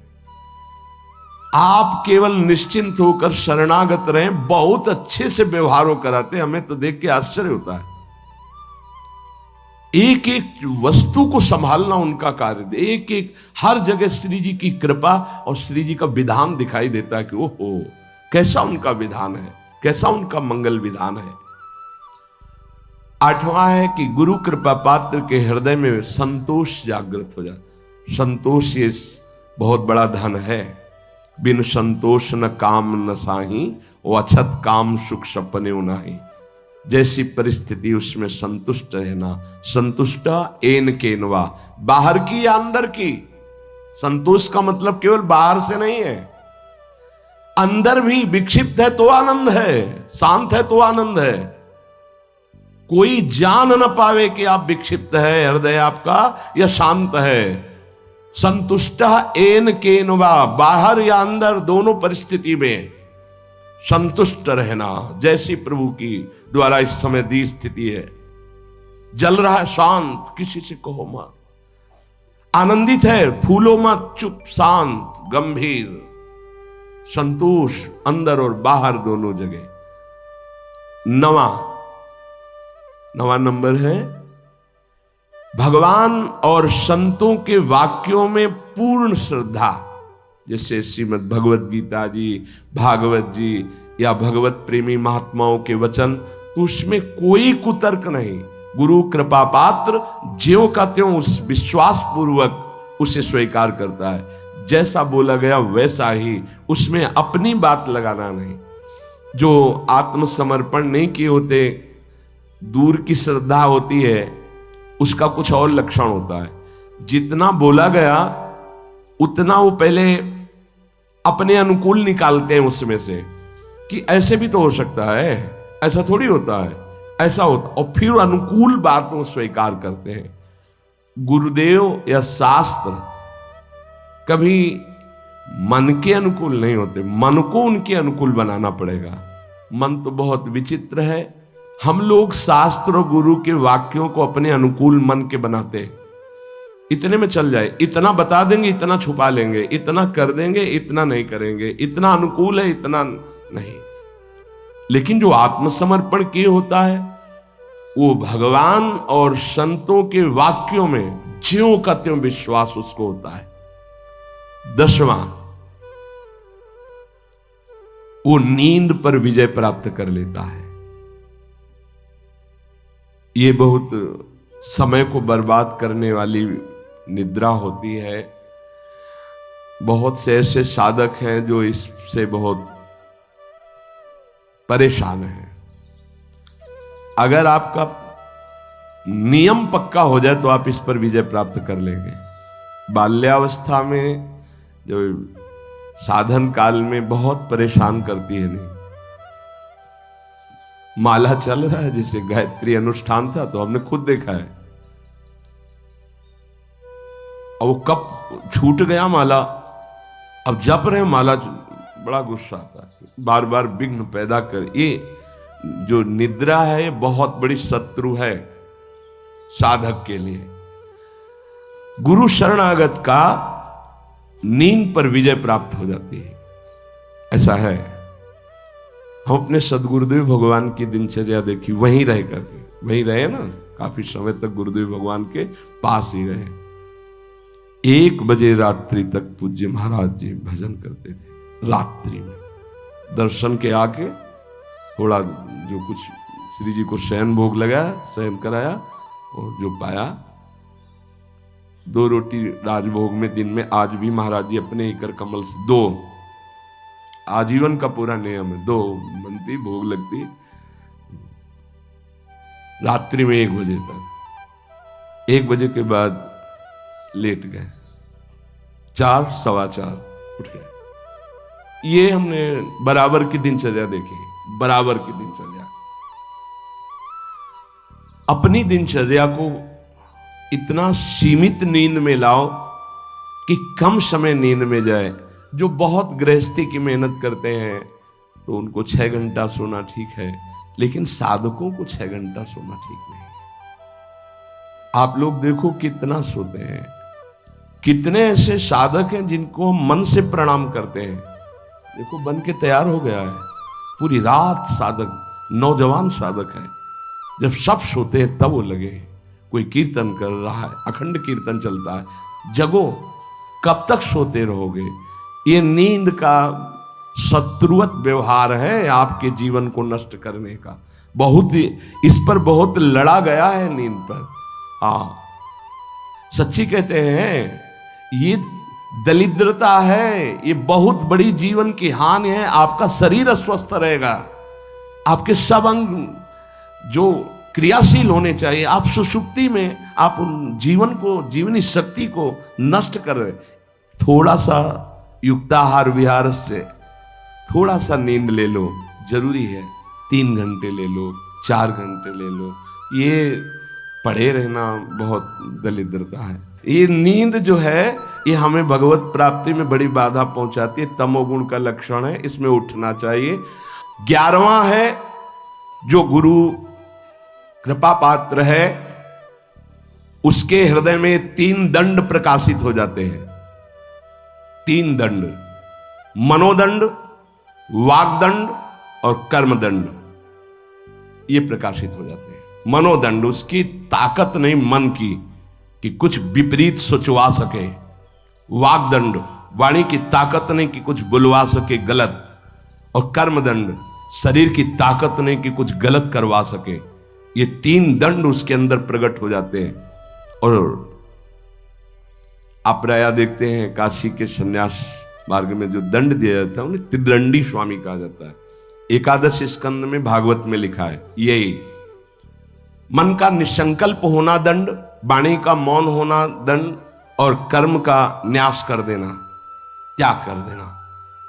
[SPEAKER 1] आप केवल निश्चिंत होकर शरणागत रहें, बहुत अच्छे से व्यवहार कराते, हमें तो देख के आश्चर्य होता है। एक एक वस्तु को संभालना उनका कार्य, एक एक हर जगह श्री जी की कृपा और श्री जी का विधान दिखाई देता है कि ओहो कैसा उनका विधान है, कैसा उनका मंगल विधान है। आठवां है कि गुरु कृपा पात्र के हृदय में संतोष जागृत हो जाए। संतोष ये बहुत बड़ा धन है। बिन संतोष न काम न साही, वो अछत काम सुख सपने उनाही। जैसी परिस्थिति उसमें संतुष्ट रहना। संतुष्ट एन केनवा, बाहर की या अंदर की। संतोष का मतलब केवल बाहर से नहीं है, अंदर भी विक्षिप्त है तो आनंद है, शांत है तो आनंद है। कोई जान न पावे कि आप विक्षिप्त है, हृदय आपका या शांत है। संतुष्ट एन केनवा, बाहर या अंदर दोनों परिस्थिति में संतुष्ट रहना। जैसी प्रभु की द्वारा इस समय दी स्थिति है, जल रहा है शांत, किसी से कहो मत, आनंदित है फूलो मत, चुप शांत गंभीर, संतोष अंदर और बाहर दोनों जगह। नवा नंबर है भगवान और संतों के वाक्यों में पूर्ण श्रद्धा। जैसे श्रीमद् भगवत गीता जी, भागवत जी या भगवत प्रेमी महात्माओं के वचन, तो उसमें कोई कुतर्क नहीं। गुरु कृपा पात्र ज्यों का त्यों उस विश्वास पूर्वक उसे स्वीकार करता है। जैसा बोला गया वैसा ही, उसमें अपनी बात लगाना नहीं। जो आत्मसमर्पण नहीं किए होते, दूर की श्रद्धा होती है, उसका कुछ और लक्षण होता है। जितना बोला गया उतना वो पहले अपने अनुकूल निकालते हैं उसमें से, कि ऐसे भी तो हो सकता है, ऐसा थोड़ी होता है, ऐसा होता, और फिर अनुकूल बात वो स्वीकार करते हैं। गुरुदेव या शास्त्र कभी मन के अनुकूल नहीं होते, मन को उनके अनुकूल बनाना पड़ेगा। मन तो बहुत विचित्र है। हम लोग शास्त्र और गुरु के वाक्यों को अपने अनुकूल मन के बनाते हैं। इतने में चल जाए, इतना बता देंगे, इतना छुपा लेंगे, इतना कर देंगे, इतना नहीं करेंगे, इतना अनुकूल है, इतना नहीं। लेकिन जो आत्मसमर्पण किए होता है, वो भगवान और संतों के वाक्यों में ज्यों का त्यों विश्वास उसको होता है। 10वां, वो नींद पर विजय प्राप्त कर लेता है। ये बहुत समय को बर्बाद करने वाली निद्रा होती है। बहुत से ऐसे साधक हैं जो इससे बहुत परेशान हैं। अगर आपका नियम पक्का हो जाए तो आप इस पर विजय प्राप्त कर लेंगे। बाल्यावस्था में जो साधन काल में बहुत परेशान करती है नहीं। माला चल रहा है, जैसे गायत्री अनुष्ठान था तो हमने खुद देखा है, और वो कब छूट गया माला, अब जप रहे माला, बड़ा गुस्सा आता है, बार बार विघ्न पैदा कर। ये जो निद्रा है बहुत बड़ी शत्रु है साधक के लिए। गुरु शरणागत का नींद पर विजय प्राप्त हो जाती है, ऐसा है। हम अपने सदगुरुदेव भगवान की दिनचर्या देखी, वहीं रह करके, वहीं रहे ना, काफी समय तक गुरुदेव भगवान के पास ही रहे। 1 बजे रात्रि तक पूज्य महाराज जी भजन करते थे। रात्रि में दर्शन के आके थोड़ा जो कुछ श्री जी को शयन भोग लगाया, शयन कराया, और जो पाया 2 रोटी राजभोग में दिन में, आज भी महाराज जी अपने ही कर कमल से 2, आजीवन का पूरा नियम है, 2 बनती भोग लगती। रात्रि में 1 बजे तक, 1 बजे के बाद लेट गए, 4, 4:15 उठ गए। ये हमने बराबर की दिनचर्या देखी, बराबर की दिनचर्या। अपनी दिनचर्या को इतना सीमित नींद में लाओ कि कम समय नींद में जाए। जो बहुत गृहस्थी की मेहनत करते हैं तो उनको 6 घंटा सोना ठीक है, लेकिन साधकों को 6 घंटा सोना ठीक नहीं। आप लोग देखो कितना सोते हैं। कितने ऐसे साधक हैं जिनको हम मन से प्रणाम करते हैं, देखो बन के तैयार हो गया है, पूरी रात साधक, नौजवान साधक है, जब सब सोते हैं तब वो लगे, कोई कीर्तन कर रहा है, अखंड कीर्तन चलता है। जगो, कब तक सोते रहोगे? ये नींद का शत्रुवत व्यवहार है आपके जीवन को नष्ट करने का। बहुत इस पर बहुत लड़ा गया है नींद पर। हाँ, सच्ची कहते हैं ये दरिद्रता है, ये बहुत बड़ी जीवन की हानि है। आपका शरीर अस्वस्थ रहेगा, आपके सब अंग जो क्रियाशील होने चाहिए, आप सुषुप्ति में आप उन जीवन को, जीवनी शक्ति को नष्ट कर रहे। थोड़ा सा युक्ताहार विहार से थोड़ा सा नींद ले लो, जरूरी है। 3 घंटे ले लो, 4 घंटे ले लो, ये पड़े रहना बहुत दरिद्रता है। ये नींद जो है ये हमें भगवत प्राप्ति में बड़ी बाधा पहुंचाती है, तमोगुण का लक्षण है, इसमें उठना चाहिए। 11वां है, जो गुरु कृपा पात्र है उसके हृदय में 3 दंड प्रकाशित हो जाते हैं। 3 दंड, मनोदंड, वागदंड और कर्मदंड, ये प्रकाशित हो जाते हैं। मनोदंड, उसकी ताकत नहीं मन की कि कुछ विपरीत सोचवा सके। वागदंड, वाणी की ताकत नहीं कि कुछ बुलवा सके गलत। और कर्मदंड, शरीर की ताकत नहीं कि कुछ गलत करवा सके। ये 3 दंड उसके अंदर प्रकट हो जाते हैं। और आप प्रायः देखते हैं काशी के संन्यास मार्ग में जो दंड दिया जाता है उन्हें त्रिदंडी स्वामी कहा जाता है। 11 स्कंद में भागवत में लिखा है यही। मन का निसंकल्प होना दंड, वाणी का मौन होना दंड, और कर्म का न्यास कर देना, त्याग कर देना।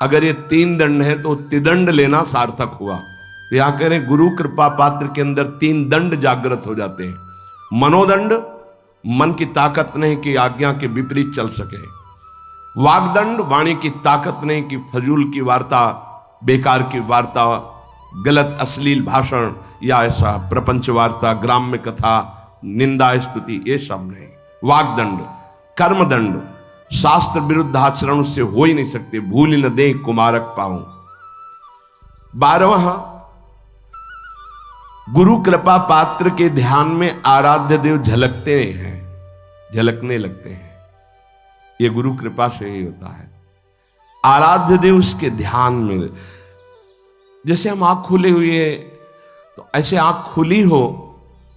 [SPEAKER 1] अगर ये 3 दंड है तो त्रिदंड लेना सार्थक हुआ। तो यहां कह रहे गुरु कृपा पात्र के अंदर 3 दंड जागृत हो जाते हैं। मनोदंड, मन की ताकत नहीं कि आज्ञा के विपरीत चल सके। वागदंड, वाणी की ताकत नहीं कि फजूल की वार्ता, बेकार की वार्ता, गलत अश्लील भाषण या ऐसा प्रपंच वार्ता, ग्राम्य कथा, निंदा स्तुति, ये सब नहीं। वागदंड। कर्मदंड, शास्त्र विरुद्ध आचरण उससे हो ही नहीं सकते, भूल न दे कुमारक पाऊं। 12वां, गुरु कृपा पात्र के ध्यान में आराध्य देव झलकते हैं, झलकने लगते हैं। ये गुरु कृपा से ही होता है। आराध्य देव उसके ध्यान में, जैसे हम आंख खुले हुए तो ऐसे आंख खुली हो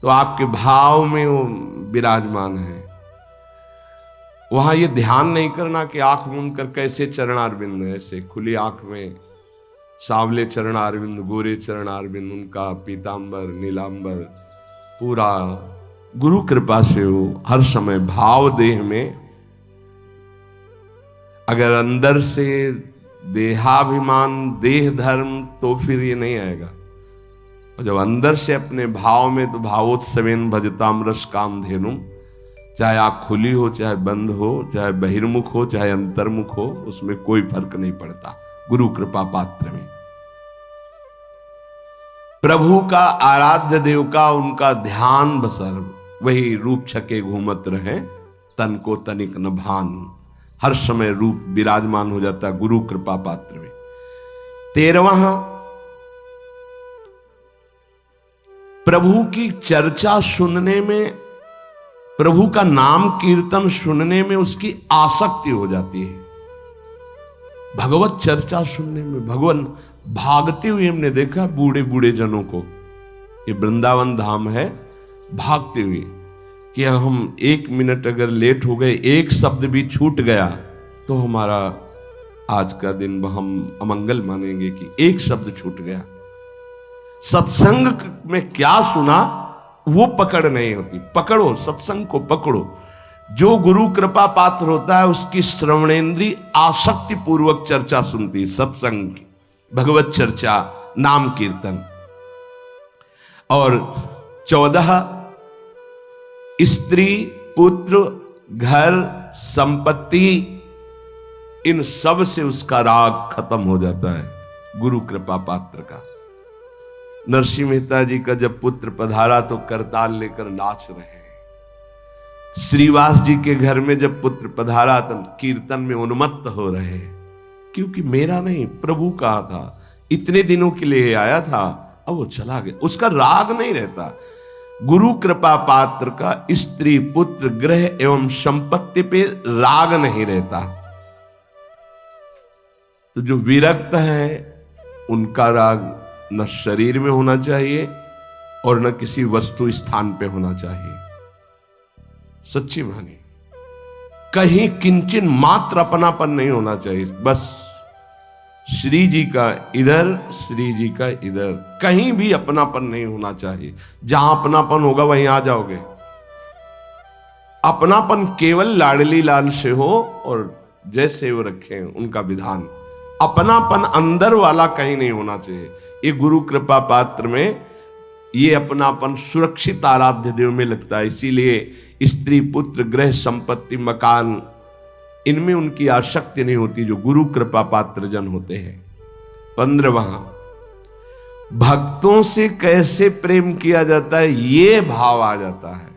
[SPEAKER 1] तो आपके भाव में वो विराजमान है। वहां ये ध्यान नहीं करना कि आंख मूंद कर कैसे चरणारविंद, ऐसे खुली आंख में सांवले चरणारविंद, गोरे चरणारविंद, उनका पीतांबर नीलांबर पूरा गुरु कृपा से हो हर समय भाव देह में। अगर अंदर से देहाभिमान, देह धर्म, तो फिर ये नहीं आएगा। और जब अंदर से अपने भाव में, तो भावोत्सवेन भजताम रस काम धेनुम, चाहे आंख खुली हो, चाहे बंद हो, चाहे बहिर्मुख हो, चाहे अंतर्मुख हो, उसमें कोई फर्क नहीं पड़ता। गुरु कृपा पात्र में प्रभु का, आराध्य देव का, उनका ध्यान बसर वही रूप छके घूमत रहे, तन को तनिक न भान। हर समय रूप विराजमान हो जाता है गुरु कृपा पात्र में। 13वां, प्रभु की चर्चा सुनने में, प्रभु का नाम कीर्तन सुनने में उसकी आसक्ति हो जाती है। भगवत चर्चा सुनने में, भगवान भागते हुए हमने देखा बूढ़े बूढ़े जनों को। ये वृंदावन धाम है, भागते हुए कि हम 1 मिनट अगर लेट हो गए, एक शब्द भी छूट गया तो हमारा आज का दिन हम अमंगल मानेंगे कि एक शब्द छूट गया। सत्संग में क्या सुना वो पकड़ नहीं होती। पकड़ो, सत्संग को पकड़ो। जो गुरु कृपा पात्र होता है उसकी श्रवणेन्द्री आसक्ति पूर्वक चर्चा सुनती है, सत्संग की, भगवत चर्चा, नाम कीर्तन। और 14, स्त्री, पुत्र, घर, संपत्ति, इन सब से उसका राग खत्म हो जाता है गुरु कृपा पात्र का। नरसिंह मेहता जी का जब पुत्र पधारा तो करताल लेकर नाच रहे हैं। श्रीवास जी के घर में जब पुत्र पधारा तो कीर्तन में उन्मत्त हो रहे हैं। क्योंकि मेरा नहीं, प्रभु का था, इतने दिनों के लिए आया था, अब वो चला गया। उसका राग नहीं रहता। गुरु कृपा पात्र का स्त्री पुत्र गृह एवं संपत्ति पे राग नहीं रहता। तो जो विरक्त है उनका राग न शरीर में होना चाहिए और न किसी वस्तु स्थान पे होना चाहिए। सच्ची मानी, कहीं किंचन मात्र अपनापन नहीं होना चाहिए। बस श्री जी का इधर, श्री जी का इधर, कहीं भी अपनापन नहीं होना चाहिए। जहां अपनापन होगा वहीं आ जाओगे। अपनापन केवल लाडली लाल से हो और जैसे वो रखे उनका विधान। अपनापन अंदर वाला कहीं नहीं होना चाहिए। ये गुरु कृपा पात्र में ये अपनापन सुरक्षित आराध्य देव में लगता है। इसीलिए स्त्री पुत्र गृह संपत्ति मकान इनमें उनकी आसक्ति नहीं होती जो गुरु कृपा पात्र जन होते हैं। 15वां, भक्तों से कैसे प्रेम किया जाता है, ये भाव आ जाता है।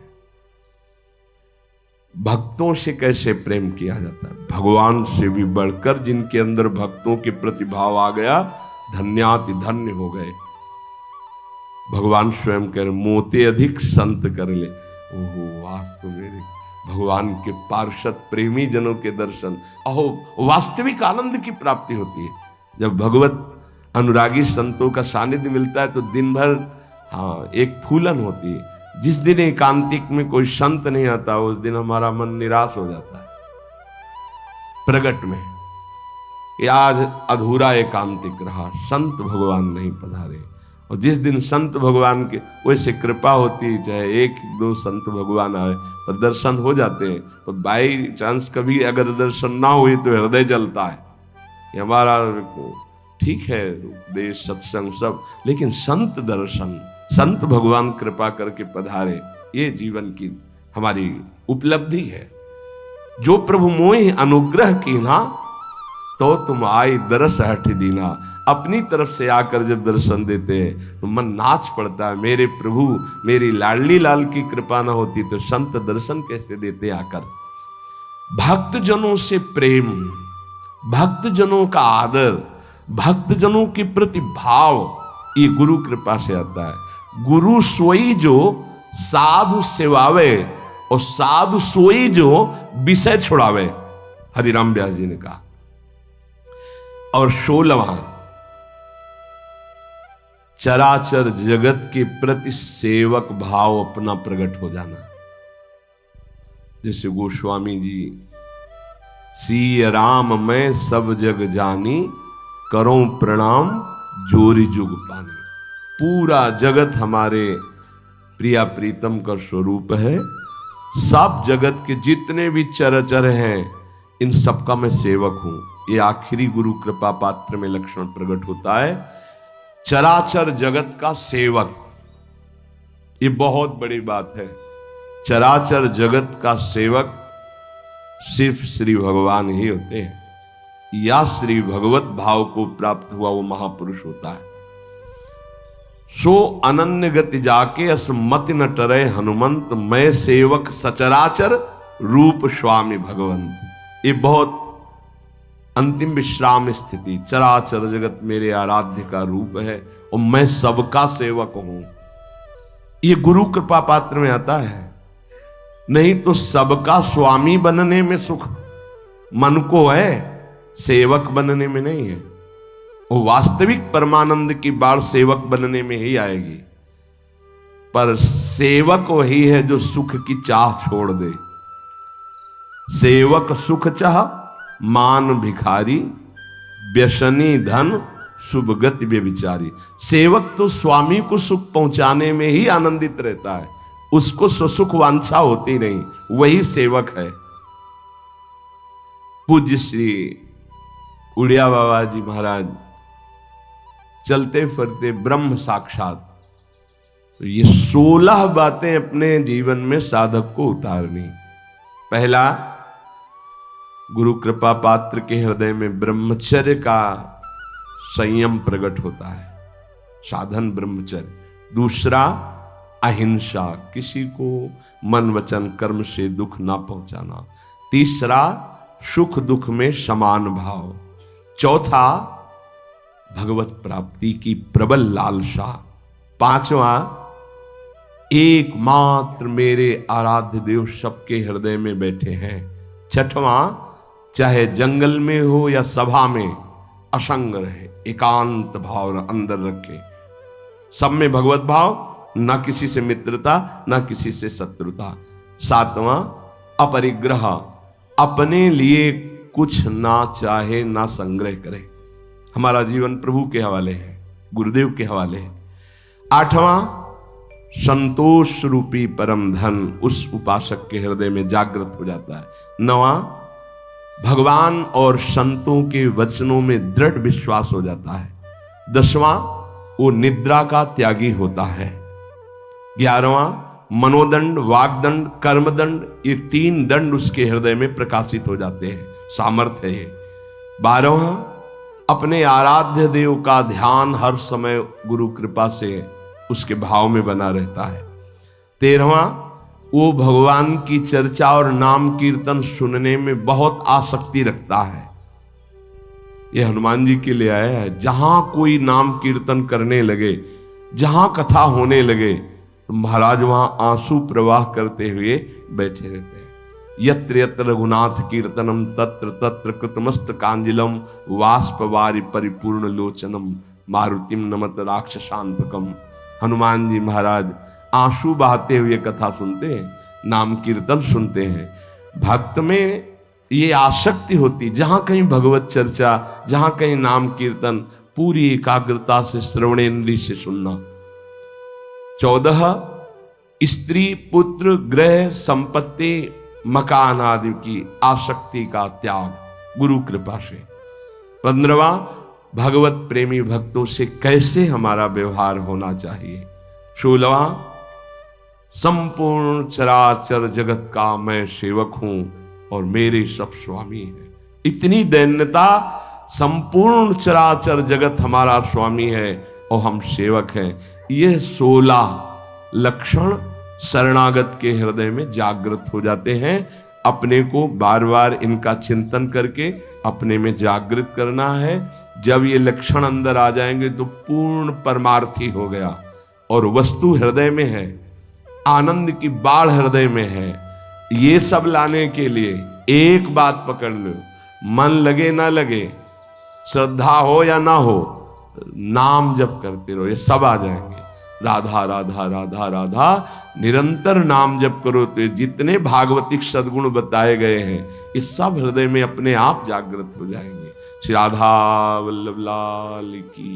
[SPEAKER 1] भक्तों से कैसे प्रेम किया जाता है, भगवान से भी बढ़कर जिनके अंदर भक्तों के प्रति भाव आ गया, धन्याति धन्य हो गए। भगवान स्वयं कह रहे, मोते अधिक संत कर ले। ओहो, वास्तव मेरे भगवान के पार्षद प्रेमी जनों के दर्शन, अहो वास्तविक आनंद की प्राप्ति होती है। जब भगवत अनुरागी संतों का सानिध्य मिलता है तो दिन भर एक फूलन होती है। जिस दिन एकांतिक में कोई संत नहीं आता उस दिन हमारा मन निराश हो जाता है। प्रगट में आज अधूरा एकांतिक रहा, संत भगवान नहीं पधारे। और जिस दिन संत भगवान के वैसे कृपा होती है, चाहे एक दो संत भगवान आए पर दर्शन हो जाते हैं, पर बाई चांस कभी अगर दर्शन ना हुए तो हृदय जलता है। ये हमारा ठीक है देश सत्संग सब, लेकिन संत दर्शन, संत भगवान कृपा करके पधारे, ये जीवन की हमारी उपलब्धि है। जो प्रभु मोहि अनुग्रह कीन्हा तो तुम आई दरस हठ दीना। अपनी तरफ से आकर जब दर्शन देते हैं तो मन नाच पड़ता है, मेरे प्रभु मेरी लाडली लाल की कृपा ना होती तो संत दर्शन कैसे देते आकर। भक्तजनों से प्रेम, भक्तजनों का आदर, भक्तजनों के प्रति भाव, ये गुरु कृपा से आता है। गुरु सोई जो साधु सेवावे और साधु सोई जो विषय छुड़ावे, हरिराम व्यास जी ने कहा। और 16वां, चराचर जगत के प्रति सेवक भाव अपना प्रकट हो जाना। जैसे गोस्वामी जी, सिय राम मैं सब जग जानी, करो प्रणाम जोरी जुग पानी। पूरा जगत हमारे प्रिया प्रीतम का स्वरूप है। सब जगत के जितने भी चराचर हैं इन सबका मैं सेवक हूं। ये आखिरी गुरु कृपा पात्र में लक्षण प्रकट होता है, चराचर जगत का सेवक। ये बहुत बड़ी बात है। चराचर जगत का सेवक सिर्फ श्री भगवान ही होते हैं, या श्री भगवत भाव को प्राप्त हुआ वो महापुरुष होता है। सो अनन्य गति जाके असमति न टरे हनुमंत, मैं सेवक सचराचर रूप स्वामी भगवंत। ये बहुत अंतिम विश्राम स्थिति, चराचर जगत मेरे आराध्य का रूप है और मैं सबका सेवक हूं। ये गुरु कृपा पात्र में आता है। नहीं तो सबका स्वामी बनने में सुख मन को है, सेवक बनने में नहीं है। वो वास्तविक परमानंद की बाढ़ सेवक बनने में ही आएगी। पर सेवक वही है जो सुख की चाह छोड़ दे। सेवक सुख चाह मान भिखारी, व्यसनी धन शुभ गति व्यभिचारी। सेवक तो स्वामी को सुख पहुंचाने में ही आनंदित रहता है, उसको सुख वांछा होती नहीं, वही सेवक है। पूज्य श्री उड़िया बाबा जी महाराज चलते फिरते ब्रह्म साक्षात। तो ये 16 बातें अपने जीवन में साधक को उतारनी। पहला, गुरु कृपा पात्र के हृदय में ब्रह्मचर्य का संयम प्रकट होता है, साधन ब्रह्मचर्य। दूसरा, अहिंसा, किसी को मन वचन कर्म से दुख ना पहुंचाना। तीसरा, सुख दुख में समान भाव। चौथा, भगवत प्राप्ति की प्रबल लालसा। पांचवा, एकमात्र मेरे आराध्य देव सबके हृदय में बैठे हैं। छठवां, चाहे जंगल में हो या सभा में असंग रहे, एकांत भाव अंदर रखे, सब में भगवत भाव, ना किसी से मित्रता ना किसी से शत्रुता। सातवां, अपरिग्रह, अपने लिए कुछ ना चाहे ना संग्रह करे, हमारा जीवन प्रभु के हवाले है, गुरुदेव के हवाले है। आठवां, संतोष रूपी परम धन उस उपासक के हृदय में जागृत हो जाता है। नवां, भगवान और संतों के वचनों में दृढ़ विश्वास हो जाता है। दसवां, वो निद्रा का त्यागी होता है। 11वां, मनोदंड, वागदंड, कर्मदंड, ये 3 दंड उसके हृदय में प्रकाशित हो जाते हैं, सामर्थ्य है ये। 12वां, अपने आराध्य देव का ध्यान हर समय गुरु कृपा से उसके भाव में बना रहता है। 13वां, वो भगवान की चर्चा और नाम कीर्तन सुनने में बहुत आसक्ति रखता है। यह हनुमान जी के लिए आया है। जहां कोई नाम कीर्तन करने लगे, जहां कथा होने लगे, तो महाराज वहां आंसू प्रवाह करते हुए बैठे रहते हैं। यत्र यत्र रघुनाथ कीर्तनम तत्र तत्र कृतमस्त कांजिलम वाष्पवारि परिपूर्ण लोचनम मारुतिम नमत राक्षसांतकम। हनुमान जी महाराज आंसू बहाते हुए कथा सुनते हैं, नाम कीर्तन सुनते हैं। भक्त में ये आसक्ति होती, जहां कहीं भगवत चर्चा, जहां कहीं नाम कीर्तन, पूरी एकाग्रता से श्रवणेन्द्रिय से सुनना। 14, स्त्री पुत्र गृह संपत्ति मकान आदि की आसक्ति का त्याग गुरु कृपा से। 15वां, भगवत प्रेमी भक्तों से कैसे हमारा व्यवहार होना चाहिए। 16वां, संपूर्ण चराचर जगत का मैं सेवक हूं और मेरे सब स्वामी हैं। इतनी दैन्यता, संपूर्ण चराचर जगत हमारा स्वामी है और हम सेवक हैं। यह 16 लक्षण शरणागत के हृदय में जागृत हो जाते हैं। अपने को बार बार इनका चिंतन करके अपने में जागृत करना है। जब ये लक्षण अंदर आ जाएंगे तो पूर्ण परमार्थी हो गया और वस्तु हृदय में है, आनंद की बाढ़ हृदय में है। ये सब लाने के लिए एक बात पकड़ लो, मन लगे ना लगे, श्रद्धा हो या ना हो, नाम जप करते रहो, ये सब आ जाएंगे। राधा राधा राधा राधा निरंतर नाम जप करो तो जितने भागवतिक सद्गुण बताए गए हैं ये सब हृदय में अपने आप जागृत हो जाएंगे। श्री राधा वल्लभ लाल की।